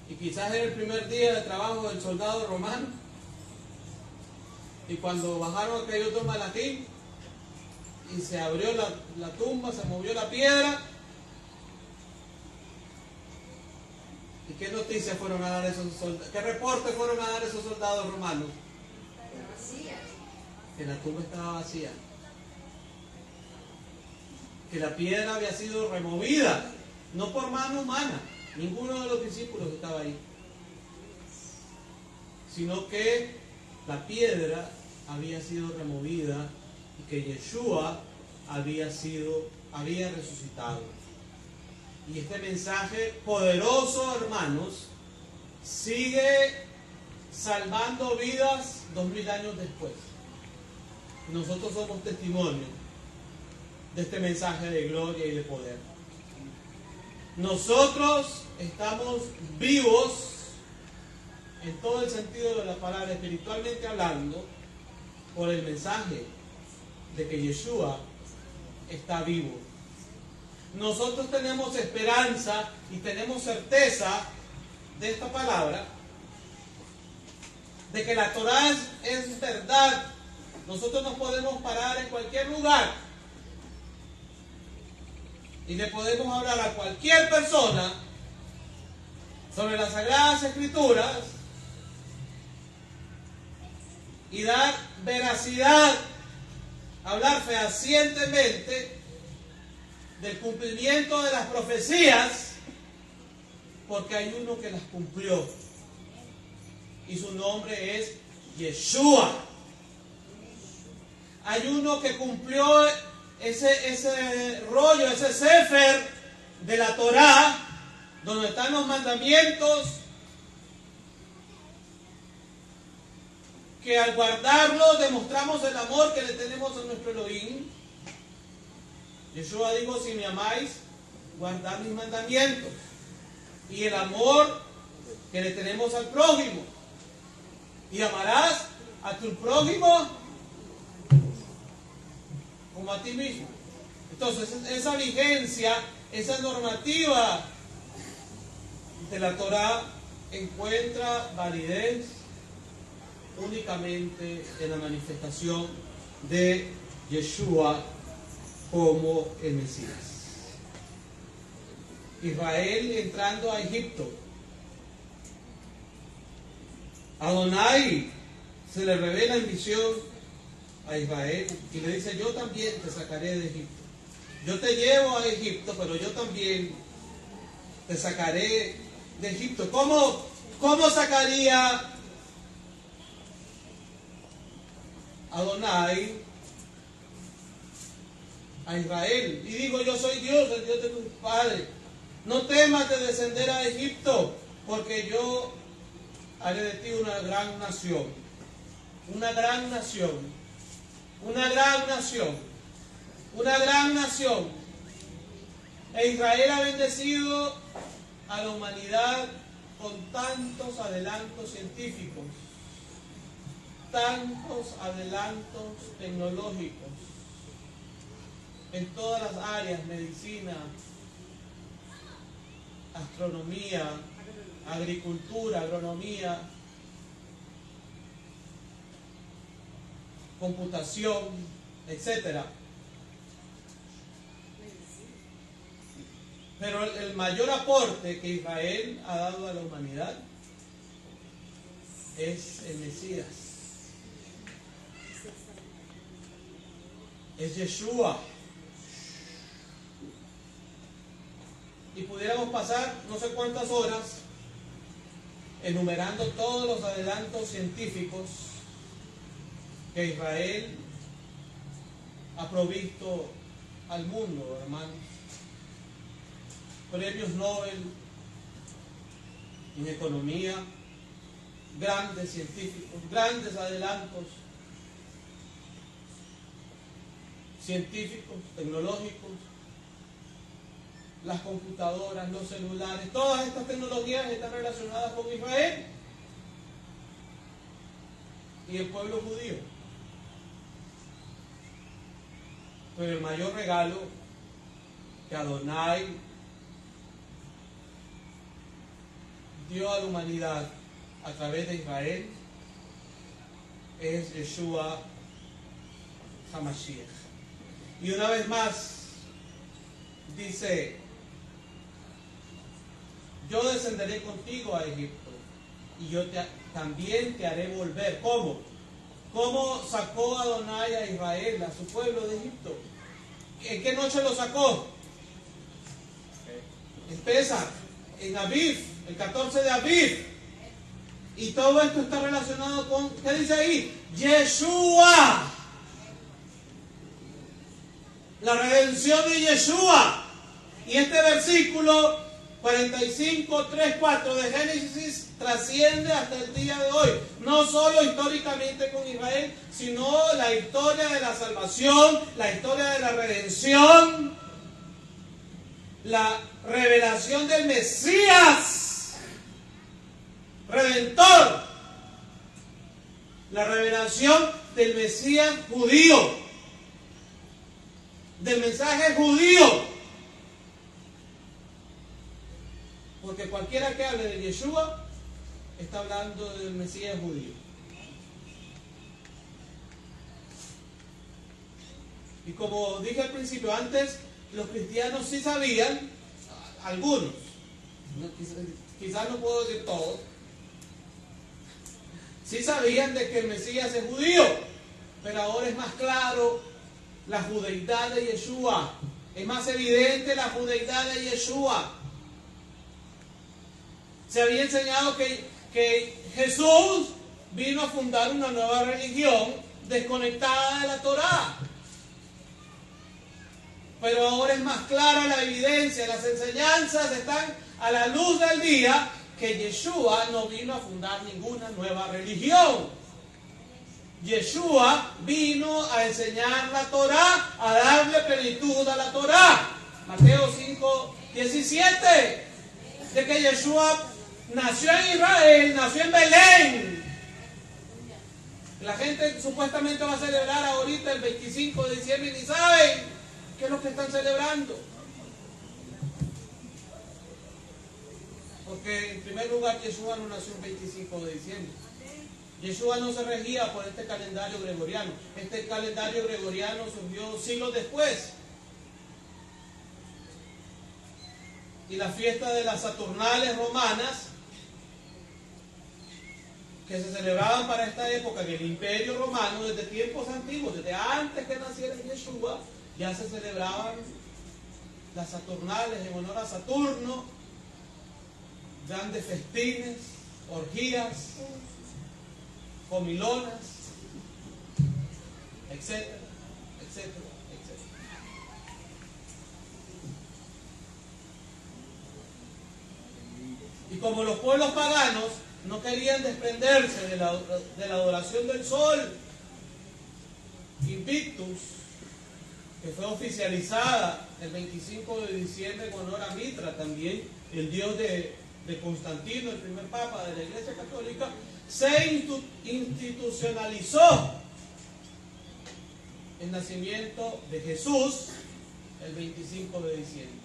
y quizás era el primer día de trabajo del soldado romano, y cuando bajaron aquellos otro malaquín y se abrió la tumba, se movió la piedra, ¿y qué noticias fueron a dar esos soldados? ¿Qué reportes fueron a dar esos soldados romanos? Que la tumba estaba vacía, que la piedra había sido removida, no por mano humana, ninguno de los discípulos estaba ahí, sino que la piedra había sido removida y que Yeshua había resucitado. Y este mensaje poderoso, hermanos, sigue salvando vidas 2000 años después. Nosotros somos testimonio de este mensaje de gloria y de poder. Nosotros estamos vivos en todo el sentido de la palabra, espiritualmente hablando, por el mensaje de que Yeshua está vivo. Nosotros tenemos esperanza y tenemos certeza de esta palabra, de que la Torá es verdad. Nosotros nos podemos parar en cualquier lugar y le podemos hablar a cualquier persona sobre las Sagradas Escrituras y dar veracidad, hablar fehacientemente del cumplimiento de las profecías, porque hay uno que las cumplió y su nombre es Yeshua. Hay uno que cumplió ese rollo, ese sefer de la Torá, donde están los mandamientos, que al guardarlo demostramos el amor que le tenemos a nuestro Elohim. Yeshua dijo: si me amáis, guardad mis mandamientos. Y el amor que le tenemos al prójimo. Y amarás a tu prójimo como a ti mismo. Entonces, esa vigencia, esa normativa de la Torá encuentra validez únicamente en la manifestación de Yeshua como el Mesías. Israel entrando a Egipto. Adonai se le revela en visión a Israel y le dice: yo también te sacaré de Egipto. Yo te llevo a Egipto, pero yo también te sacaré de Egipto. ¿Cómo sacaría Adonai a Israel? Y digo: yo soy Dios, el Dios de tus padres. No temas de descender a Egipto, porque yo haré de ti una gran nación. Una gran nación. Una gran nación. Una gran nación. E Israel ha bendecido a la humanidad con tantos adelantos científicos, tantos adelantos tecnológicos en todas las áreas: medicina, astronomía, agricultura, agronomía, computación, etcétera. Pero el mayor aporte que Israel ha dado a la humanidad es el Mesías. Es Yeshua. Y pudiéramos pasar no sé cuántas horas enumerando todos los adelantos científicos que Israel ha provisto al mundo, hermanos. Premios Nobel en economía, grandes científicos, grandes adelantos científicos, tecnológicos, las computadoras, los celulares, todas estas tecnologías están relacionadas con Israel y el pueblo judío. Pero el mayor regalo que Adonai dio a la humanidad a través de Israel es Yeshua HaMashiach. Y una vez más dice: yo descenderé contigo a Egipto y yo también te haré volver. ¿Cómo? ¿Cómo sacó Adonai a Israel, a su pueblo de Egipto? ¿En qué noche lo sacó? En Pesach, en Aviv, el 14 de Aviv. Y todo esto está relacionado con, ¿qué dice ahí? Yeshua. La redención de Yeshua. Y este versículo 45, 3, 4 de Génesis trasciende hasta el día de hoy. No solo históricamente con Israel, sino la historia de la salvación, la historia de la redención, la revelación del Mesías Redentor, la revelación del Mesías judío, del mensaje judío. Porque cualquiera que hable de Yeshua está hablando del Mesías judío. Y como dije al principio, antes los cristianos sí sabían, algunos, quizás no puedo decir todos, sí sabían de que el Mesías es judío, pero ahora es más claro la judeidad de Yeshua, es más evidente la judeidad de Yeshua. Se había enseñado que Jesús vino a fundar una nueva religión desconectada de la Torá. Pero ahora es más clara la evidencia, las enseñanzas están a la luz del día que Yeshua no vino a fundar ninguna nueva religión. Yeshua vino a enseñar la Torá, a darle plenitud a la Torá. Mateo 5, 17. De que Yeshua nació en Israel, nació en Belén, La gente supuestamente va a celebrar ahorita el 25 de diciembre y ni saben qué es lo que están celebrando. Porque en primer lugar Yeshua no nació el 25 de diciembre. Yeshua no se regía por este calendario gregoriano. Este calendario gregoriano surgió siglos después. Y la fiesta de las Saturnales romanas, que se celebraban para esta época en el Imperio Romano, desde tiempos antiguos, desde antes que naciera Yeshua, ya se celebraban las Saturnales en honor a Saturno, grandes festines, orgías, comilonas, etcétera, etcétera, etcétera. Y como los pueblos paganos no querían desprenderse de la adoración del sol, Invictus, que fue oficializada el 25 de diciembre en honor a Mitra, también el dios de Constantino, el primer papa de la Iglesia Católica, se institucionalizó el nacimiento de Jesús el 25 de diciembre.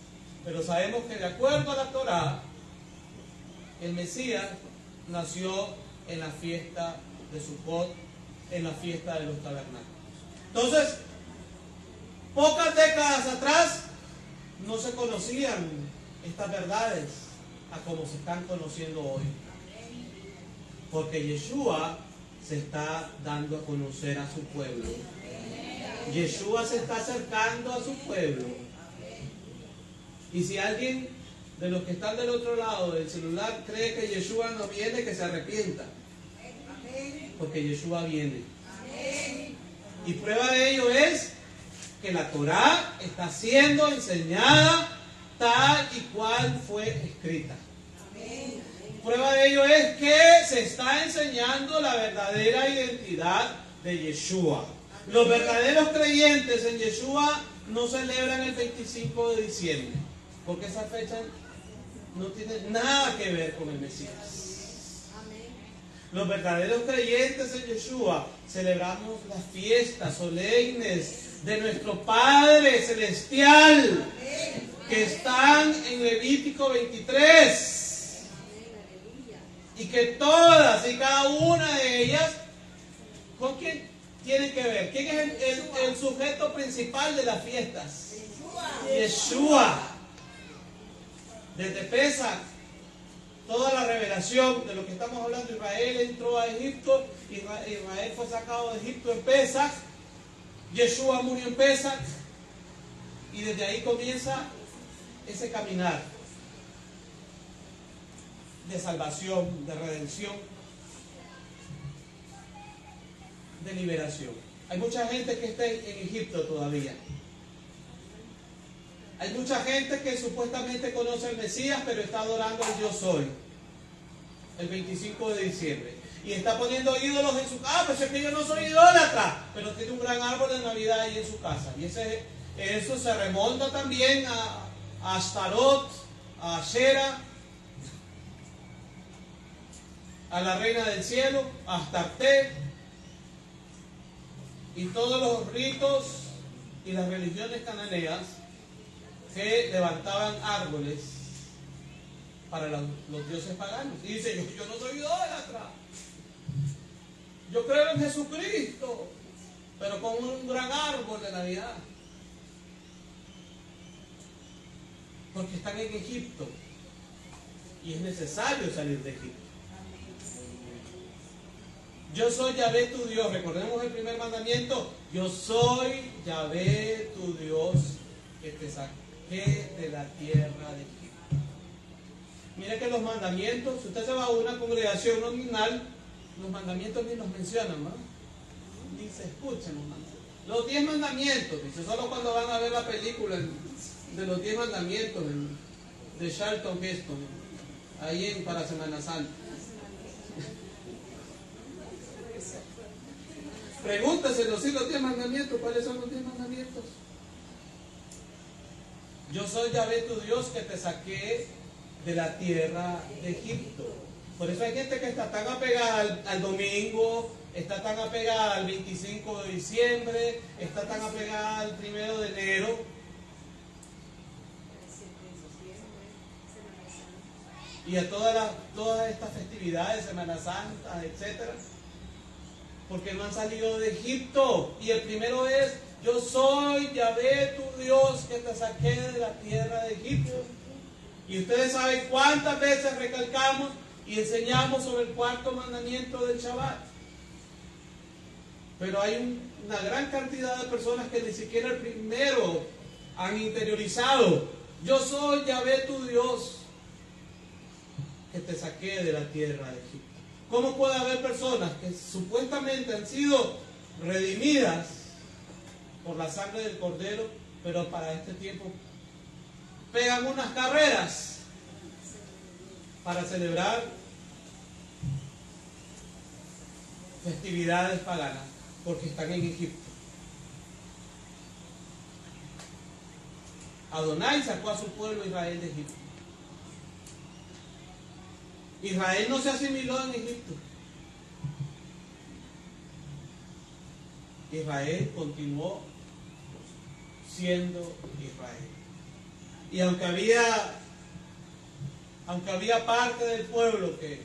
Pero sabemos que de acuerdo a la Torá, el Mesías nació en la fiesta de Sukkot, en la fiesta de los tabernáculos. Entonces, pocas décadas atrás no se conocían estas verdades a como se están conociendo hoy. Porque Yeshua se está dando a conocer a su pueblo. Yeshua se está acercando a su pueblo. Y si alguien de los que están del otro lado del celular cree que Yeshua no viene, que se arrepienta. Porque Yeshua viene. Y prueba de ello es que la Torá está siendo enseñada tal y cual fue escrita. Prueba de ello es que se está enseñando la verdadera identidad de Yeshua. Los verdaderos creyentes en Yeshua no celebran el 25 de diciembre, porque esa fecha no tiene nada que ver con el Mesías. Los verdaderos creyentes en Yeshua celebramos las fiestas solemnes de nuestro Padre Celestial, que están en Levítico 23. Y que todas y cada una de ellas, ¿con quién tienen que ver? ¿Quién es el sujeto principal de las fiestas? Yeshua. Desde Pesach, toda la revelación de lo que estamos hablando, Israel entró a Egipto, Israel fue sacado de Egipto en Pesach, Yeshua murió en Pesach, y desde ahí comienza ese caminar de salvación, de redención, de liberación. Hay mucha gente que está en Egipto todavía. Hay mucha gente que supuestamente conoce al Mesías, pero está adorando al Yo Soy el 25 de diciembre. Y está poniendo ídolos en su casa. Pues es que yo no soy idólatra, pero tiene un gran árbol de Navidad ahí en su casa. Y eso se remonta también a Astarot, a Ashera, a la reina del cielo, a Astarte, y todos los ritos y las religiones cananeas que levantaban árboles para los dioses paganos. Y dice, yo no soy idólatra, yo creo en Jesucristo, pero con un gran árbol de Navidad, porque están en Egipto y es necesario salir de Egipto. Yo soy Yahvé tu Dios. Recordemos el primer mandamiento. Yo soy Yahvé tu Dios, que te saqué de la tierra de Egipto. Mire que los mandamientos, si usted se va a una congregación nominal, los mandamientos ni los mencionan, ¿no? Ni se escuchan los mandamientos. Los 10 mandamientos, dice, solo cuando van a ver la película de los 10 mandamientos de Charlton Heston, ahí para Semana Santa. Pregúntaselo, si los 10 mandamientos, ¿cuáles son los 10 mandamientos? Yo soy Yahvé tu Dios, que te saqué de la tierra de Egipto. Por eso hay gente que está tan apegada al domingo, está tan apegada al 25 de diciembre, está tan apegada al 1 de enero. Y a todas estas festividades, Semana Santa, etcétera, porque no han salido de Egipto. Y el primero es: yo soy Yahvé tu Dios que te saqué de la tierra de Egipto. Y ustedes saben cuántas veces recalcamos y enseñamos sobre el cuarto mandamiento del Shabbat. Pero hay una gran cantidad de personas que ni siquiera el primero han interiorizado. Yo soy Yahvé tu Dios que te saqué de la tierra de Egipto. ¿Cómo puede haber personas que supuestamente han sido redimidas por la sangre del Cordero, pero para este tiempo pegan unas carreras para celebrar festividades paganas, porque están en Egipto? Adonai sacó a su pueblo Israel de Egipto. Israel no se asimiló en Egipto. Israel continuó siendo Israel. Y aunque había parte del pueblo que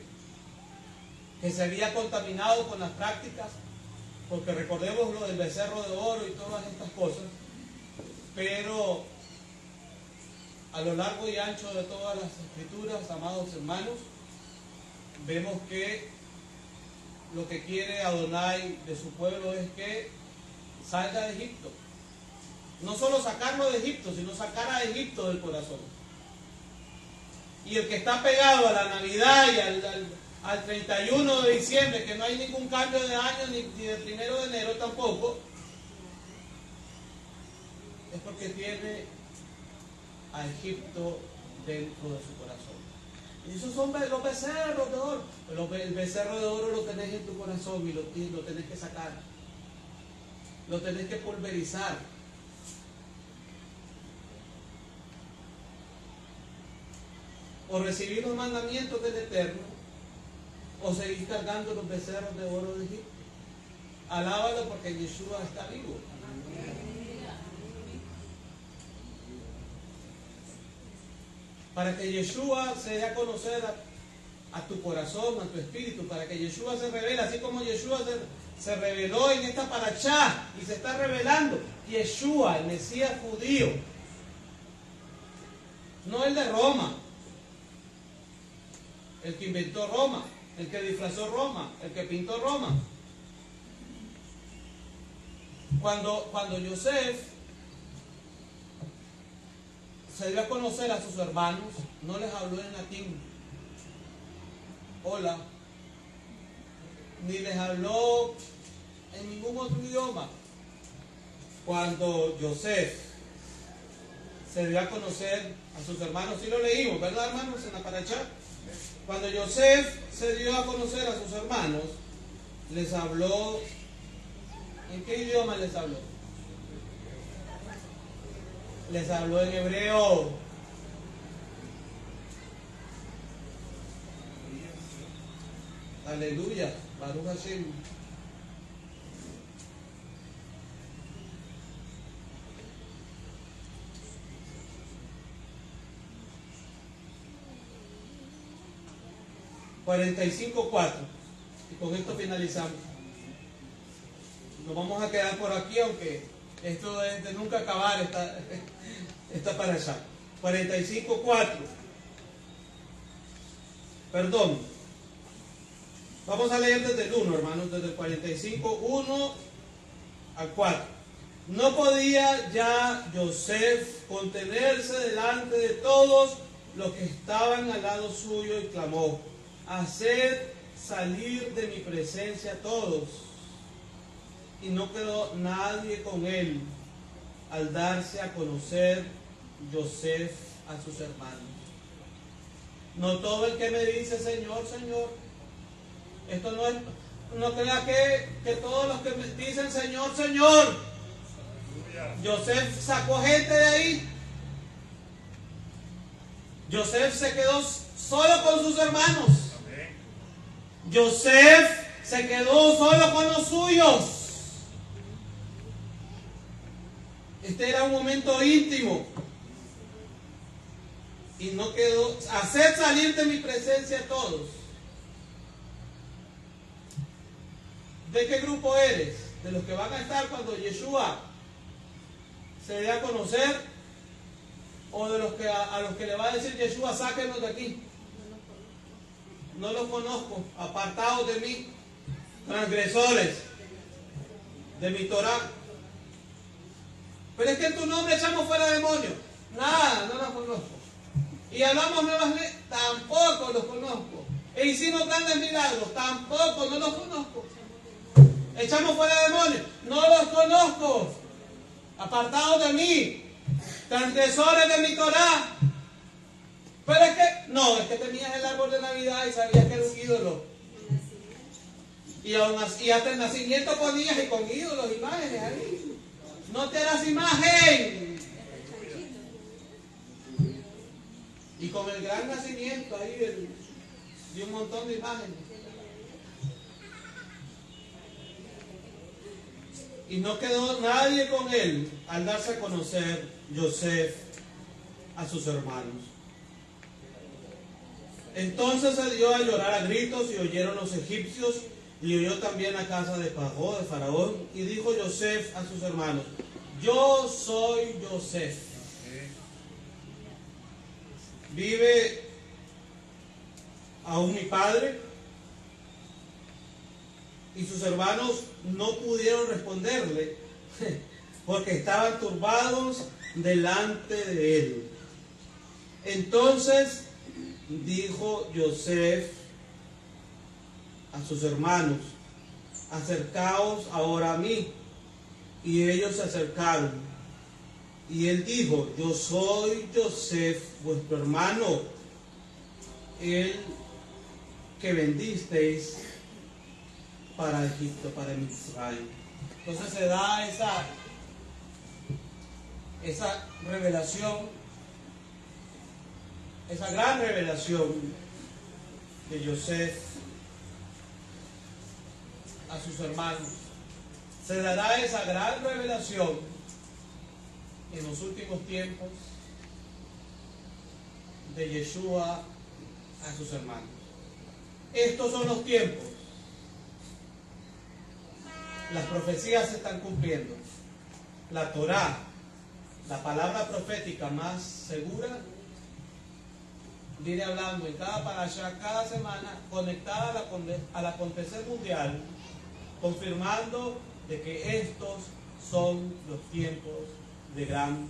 se había contaminado con las prácticas, porque recordemos lo del becerro de oro y todas estas cosas, pero a lo largo y ancho de todas las escrituras, amados hermanos, vemos que lo que quiere Adonai de su pueblo es que salga de Egipto. No solo sacarlo de Egipto, sino sacar a Egipto del corazón. Y el que está pegado a la Navidad y al 31 de diciembre, que no hay ningún cambio de año, ni del 1 de enero tampoco, es porque tiene a Egipto dentro de su corazón. Y esos son los becerros de oro. El becerro de oro lo tenés en tu corazón y lo tenés que sacar. Lo tenés que pulverizar. O recibir los mandamientos del Eterno, o seguir cargando los becerros de oro de Egipto. Alábalo porque Yeshua está vivo. Para que Yeshua se dé a conocer a tu corazón, a tu espíritu, para que Yeshua se revele, así como Yeshua se reveló en esta parachá y se está revelando. Yeshua, el Mesías judío, no el de Roma, el que inventó Roma, el que disfrazó Roma, el que pintó Roma. Cuando Yosef se dio a conocer a sus hermanos, no les habló en latín, hola, ni les habló en ningún otro idioma. Cuando Yosef se dio a conocer a sus hermanos, sí lo leímos, ¿verdad, hermanos? En la parachá. Cuando Yosef se dio a conocer a sus hermanos, les habló. ¿En qué idioma les habló? Les habló en hebreo. Aleluya, Baruch Hashem. ...45:4... y con esto finalizamos. Nos vamos a quedar por aquí, aunque esto es de nunca acabar esta para allá. 45:4. Perdón. Vamos a leer desde el 1, hermanos, desde el 45:1 al 4. No podía ya Yosef contenerse delante de todos los que estaban al lado suyo y clamó: haced salir de mi presencia a todos. Y no quedó nadie con él al darse a conocer Yosef a sus hermanos. No todo el que me dice Señor, Señor. Esto no es, no crea que todos los que me dicen Señor, Señor. Yosef sacó gente de ahí. Yosef se quedó solo con sus hermanos. Yosef se quedó solo con los suyos. Este era un momento íntimo. Y no quedó, hacer salir de mi presencia a todos. ¿De qué grupo eres? ¿De los que van a estar cuando Yeshua se dé a conocer? ¿O de los que a los que le va a decir Yeshua, sáquenos de aquí? No los conozco, apartados de mí, transgresores de mi Torah. Pero es que en tu nombre echamos fuera demonios. Nada, no los conozco. Y hablamos nuevas leyes, tampoco los conozco. E hicimos grandes milagros, tampoco, no los conozco. Echamos fuera demonios, no los conozco. Apartados de mí, transgresores de mi Torah. Pero es que, no, es que tenías el árbol de Navidad y sabías que era un ídolo. Y hasta el nacimiento ponías y con ídolos, imágenes ahí. No te harás imagen. Y con el gran nacimiento ahí de un montón de imágenes. Y no quedó nadie con él al darse a conocer Yosef a sus hermanos. Entonces se dio a llorar a gritos y oyeron los egipcios y oyó también la casa de Pagó, de Faraón, y dijo Yosef a sus hermanos: yo soy Yosef. ¿Vive aún mi padre? Y sus hermanos no pudieron responderle porque estaban turbados delante de él. Entonces dijo Yosef a sus hermanos: acercaos ahora a mí. Y ellos se acercaron. Y él dijo: yo soy Yosef, vuestro hermano, el que vendisteis para Egipto, para Israel. Entonces se da esa revelación, esa gran revelación de Yosef a sus hermanos. Se dará esa gran revelación en los últimos tiempos de Yeshua a sus hermanos. Estos son los tiempos. Las profecías se están cumpliendo. La Torá, la palabra profética más segura, viene hablando en cada parasha, cada semana, conectada al acontecer mundial, confirmando de que estos son los tiempos de gran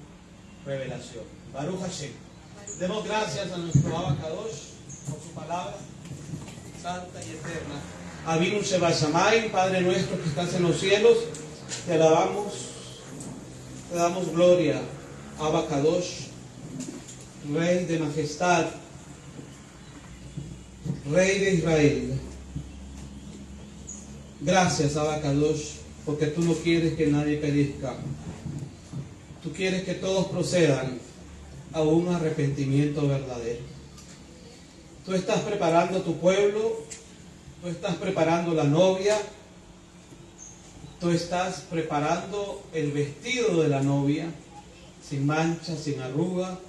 revelación. Baruch Hashem. Demos gracias a nuestro Abba Kadosh por su palabra santa y eterna. Avinu Sheba Shamayim, Padre nuestro que estás en los cielos, te alabamos, te damos gloria. Abba Kadosh, Rey de majestad, Rey de Israel. Gracias, Abba Kadosh, porque tú no quieres que nadie perezca. Tú quieres que todos procedan a un arrepentimiento verdadero. Tú estás preparando tu pueblo, tú estás preparando la novia, tú estás preparando el vestido de la novia, sin mancha, sin arruga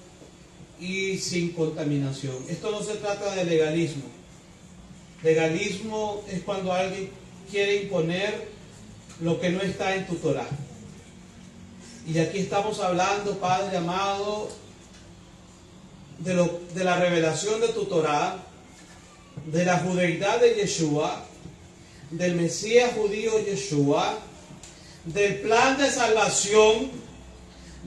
y sin contaminación. Esto no se trata de legalismo. Legalismo es cuando alguien quiere imponer lo que no está en tu Torah. Y aquí estamos hablando, Padre amado, de la revelación de tu Torah, de la judeidad de Yeshua, del Mesías judío Yeshua, del plan de salvación,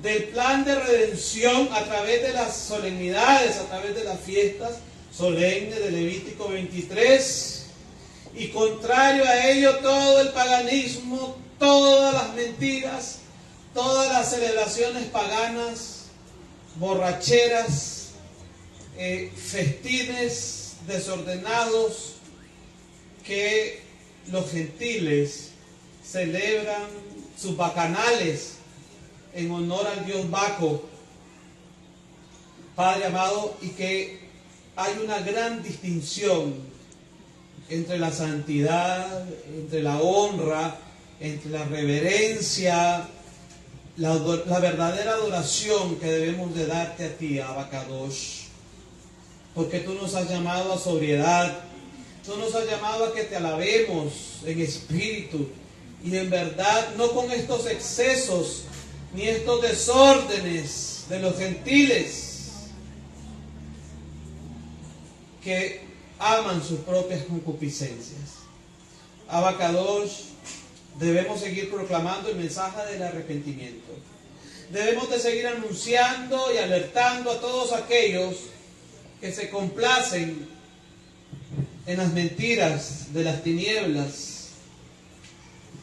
del plan de redención a través de las solemnidades, a través de las fiestas solemnes de Levítico 23. Y contrario a ello, todo el paganismo, todas las mentiras, todas las celebraciones paganas, borracheras, festines desordenados que los gentiles celebran, sus bacanales en honor al dios Baco, Padre amado, y que hay una gran distinción entre la santidad, entre la honra, entre la reverencia, la verdadera adoración que debemos de darte a ti, Abacadosh. Porque tú nos has llamado a sobriedad, tú nos has llamado a que te alabemos en espíritu y en verdad, no con estos excesos ni estos desórdenes de los gentiles que aman sus propias concupiscencias. Abacadosh, debemos seguir proclamando el mensaje del arrepentimiento. Debemos de seguir anunciando y alertando a todos aquellos que se complacen en las mentiras de las tinieblas,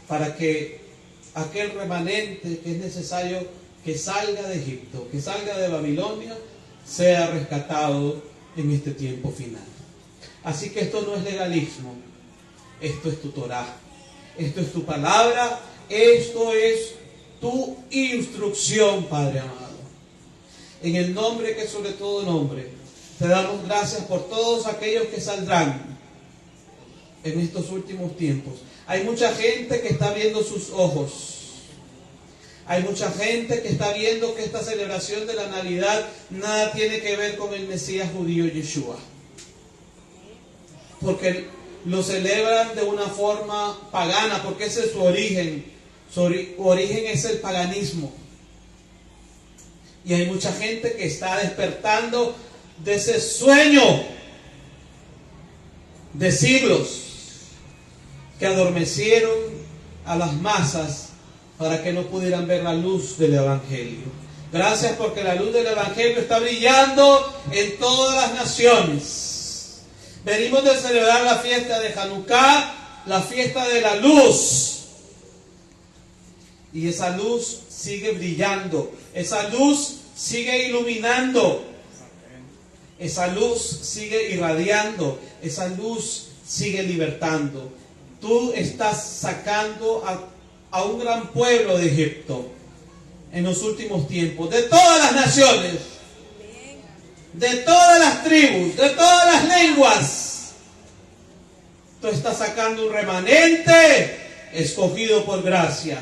para que aquel remanente que es necesario que salga de Egipto, que salga de Babilonia, sea rescatado en este tiempo final. Así que esto no es legalismo, esto es tu Torah, esto es tu palabra, esto es tu instrucción, Padre amado. En el nombre que sobre todo nombre, te damos gracias por todos aquellos que saldrán en estos últimos tiempos. Hay mucha gente que está abriendo sus ojos. Hay mucha gente que está viendo que esta celebración de la Navidad nada tiene que ver con el Mesías judío Yeshua. Porque lo celebran de una forma pagana, porque ese es su origen. Su origen es el paganismo. Y hay mucha gente que está despertando de ese sueño de siglos que adormecieron a las masas para que no pudieran ver la luz del Evangelio. Gracias porque la luz del Evangelio está brillando en todas las naciones. Venimos de celebrar la fiesta de Hanukkah, la fiesta de la luz. Y esa luz sigue brillando, esa luz sigue iluminando, esa luz sigue irradiando, esa luz sigue libertando. Tú estás sacando a un gran pueblo de Egipto en los últimos tiempos, de todas las naciones, de todas las tribus, de todas las lenguas. Tú estás sacando un remanente escogido por gracia,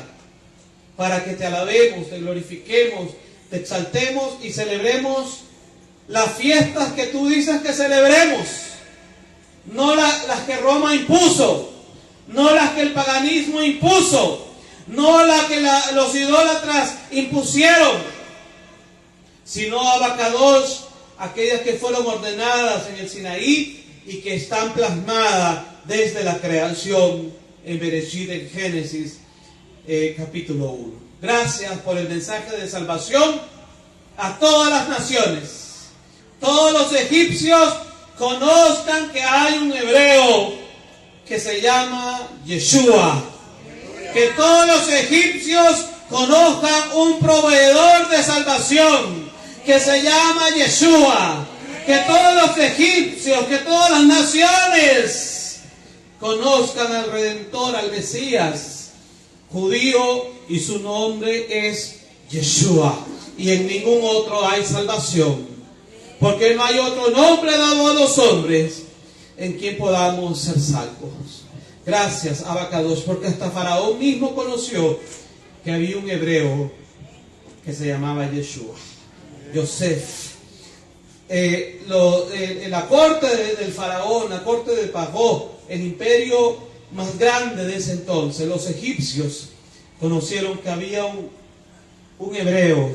para que te alabemos, te glorifiquemos, te exaltemos y celebremos las fiestas que tú dices que celebremos, no las que Roma impuso, no las que el paganismo impuso, no las que los idólatras impusieron, sino Abacadosh, aquellas que fueron ordenadas en el Sinaí y que están plasmadas desde la creación en Bereshit, en Génesis capítulo 1. Gracias por el mensaje de salvación a todas las naciones. Todos los egipcios conozcan que hay un hebreo que se llama Yeshua. Que todos los egipcios conozcan un proveedor de salvación que se llama Yeshua. Que todos los egipcios, que todas las naciones conozcan al Redentor, al Mesías judío, y su nombre es Yeshua. Y en ningún otro hay salvación, porque no hay otro nombre dado a los hombres en quien podamos ser salvos. Gracias, Abacadosh, porque hasta Faraón mismo conoció que había un hebreo que se llamaba Yeshua, Yosef. En la corte del Faraón, la corte de Pagó, el imperio más grande de ese entonces, los egipcios conocieron que había un hebreo,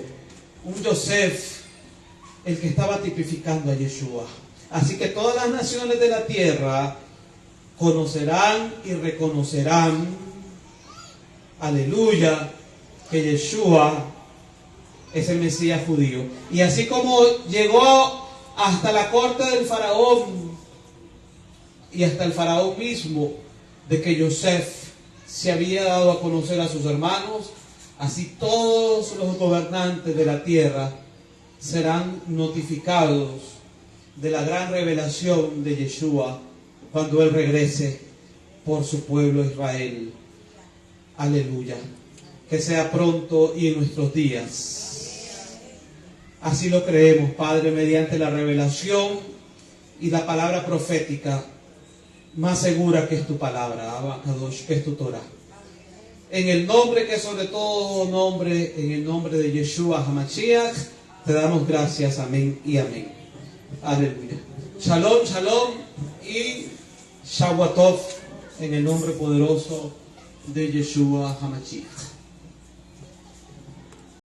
un Yosef, el que estaba tipificando a Yeshua. Así que todas las naciones de la tierra conocerán y reconocerán, aleluya, que Yeshua es el Mesías judío. Y así como llegó hasta la corte del Faraón y hasta el Faraón mismo, de que Yosef se había dado a conocer a sus hermanos, así todos los gobernantes de la tierra serán notificados de la gran revelación de Yeshua cuando Él regrese por su pueblo Israel. Aleluya. Que sea pronto y en nuestros días. Así lo creemos, Padre, mediante la revelación y la palabra profética más segura que es tu palabra, Abba Kadosh, que es tu Torah. En el nombre que es sobre todo nombre, en el nombre de Yeshua HaMashiach, te damos gracias, amén y amén. Aleluya. Shalom, shalom y Shavuot Tov, en el nombre poderoso de Yeshua HaMashiach.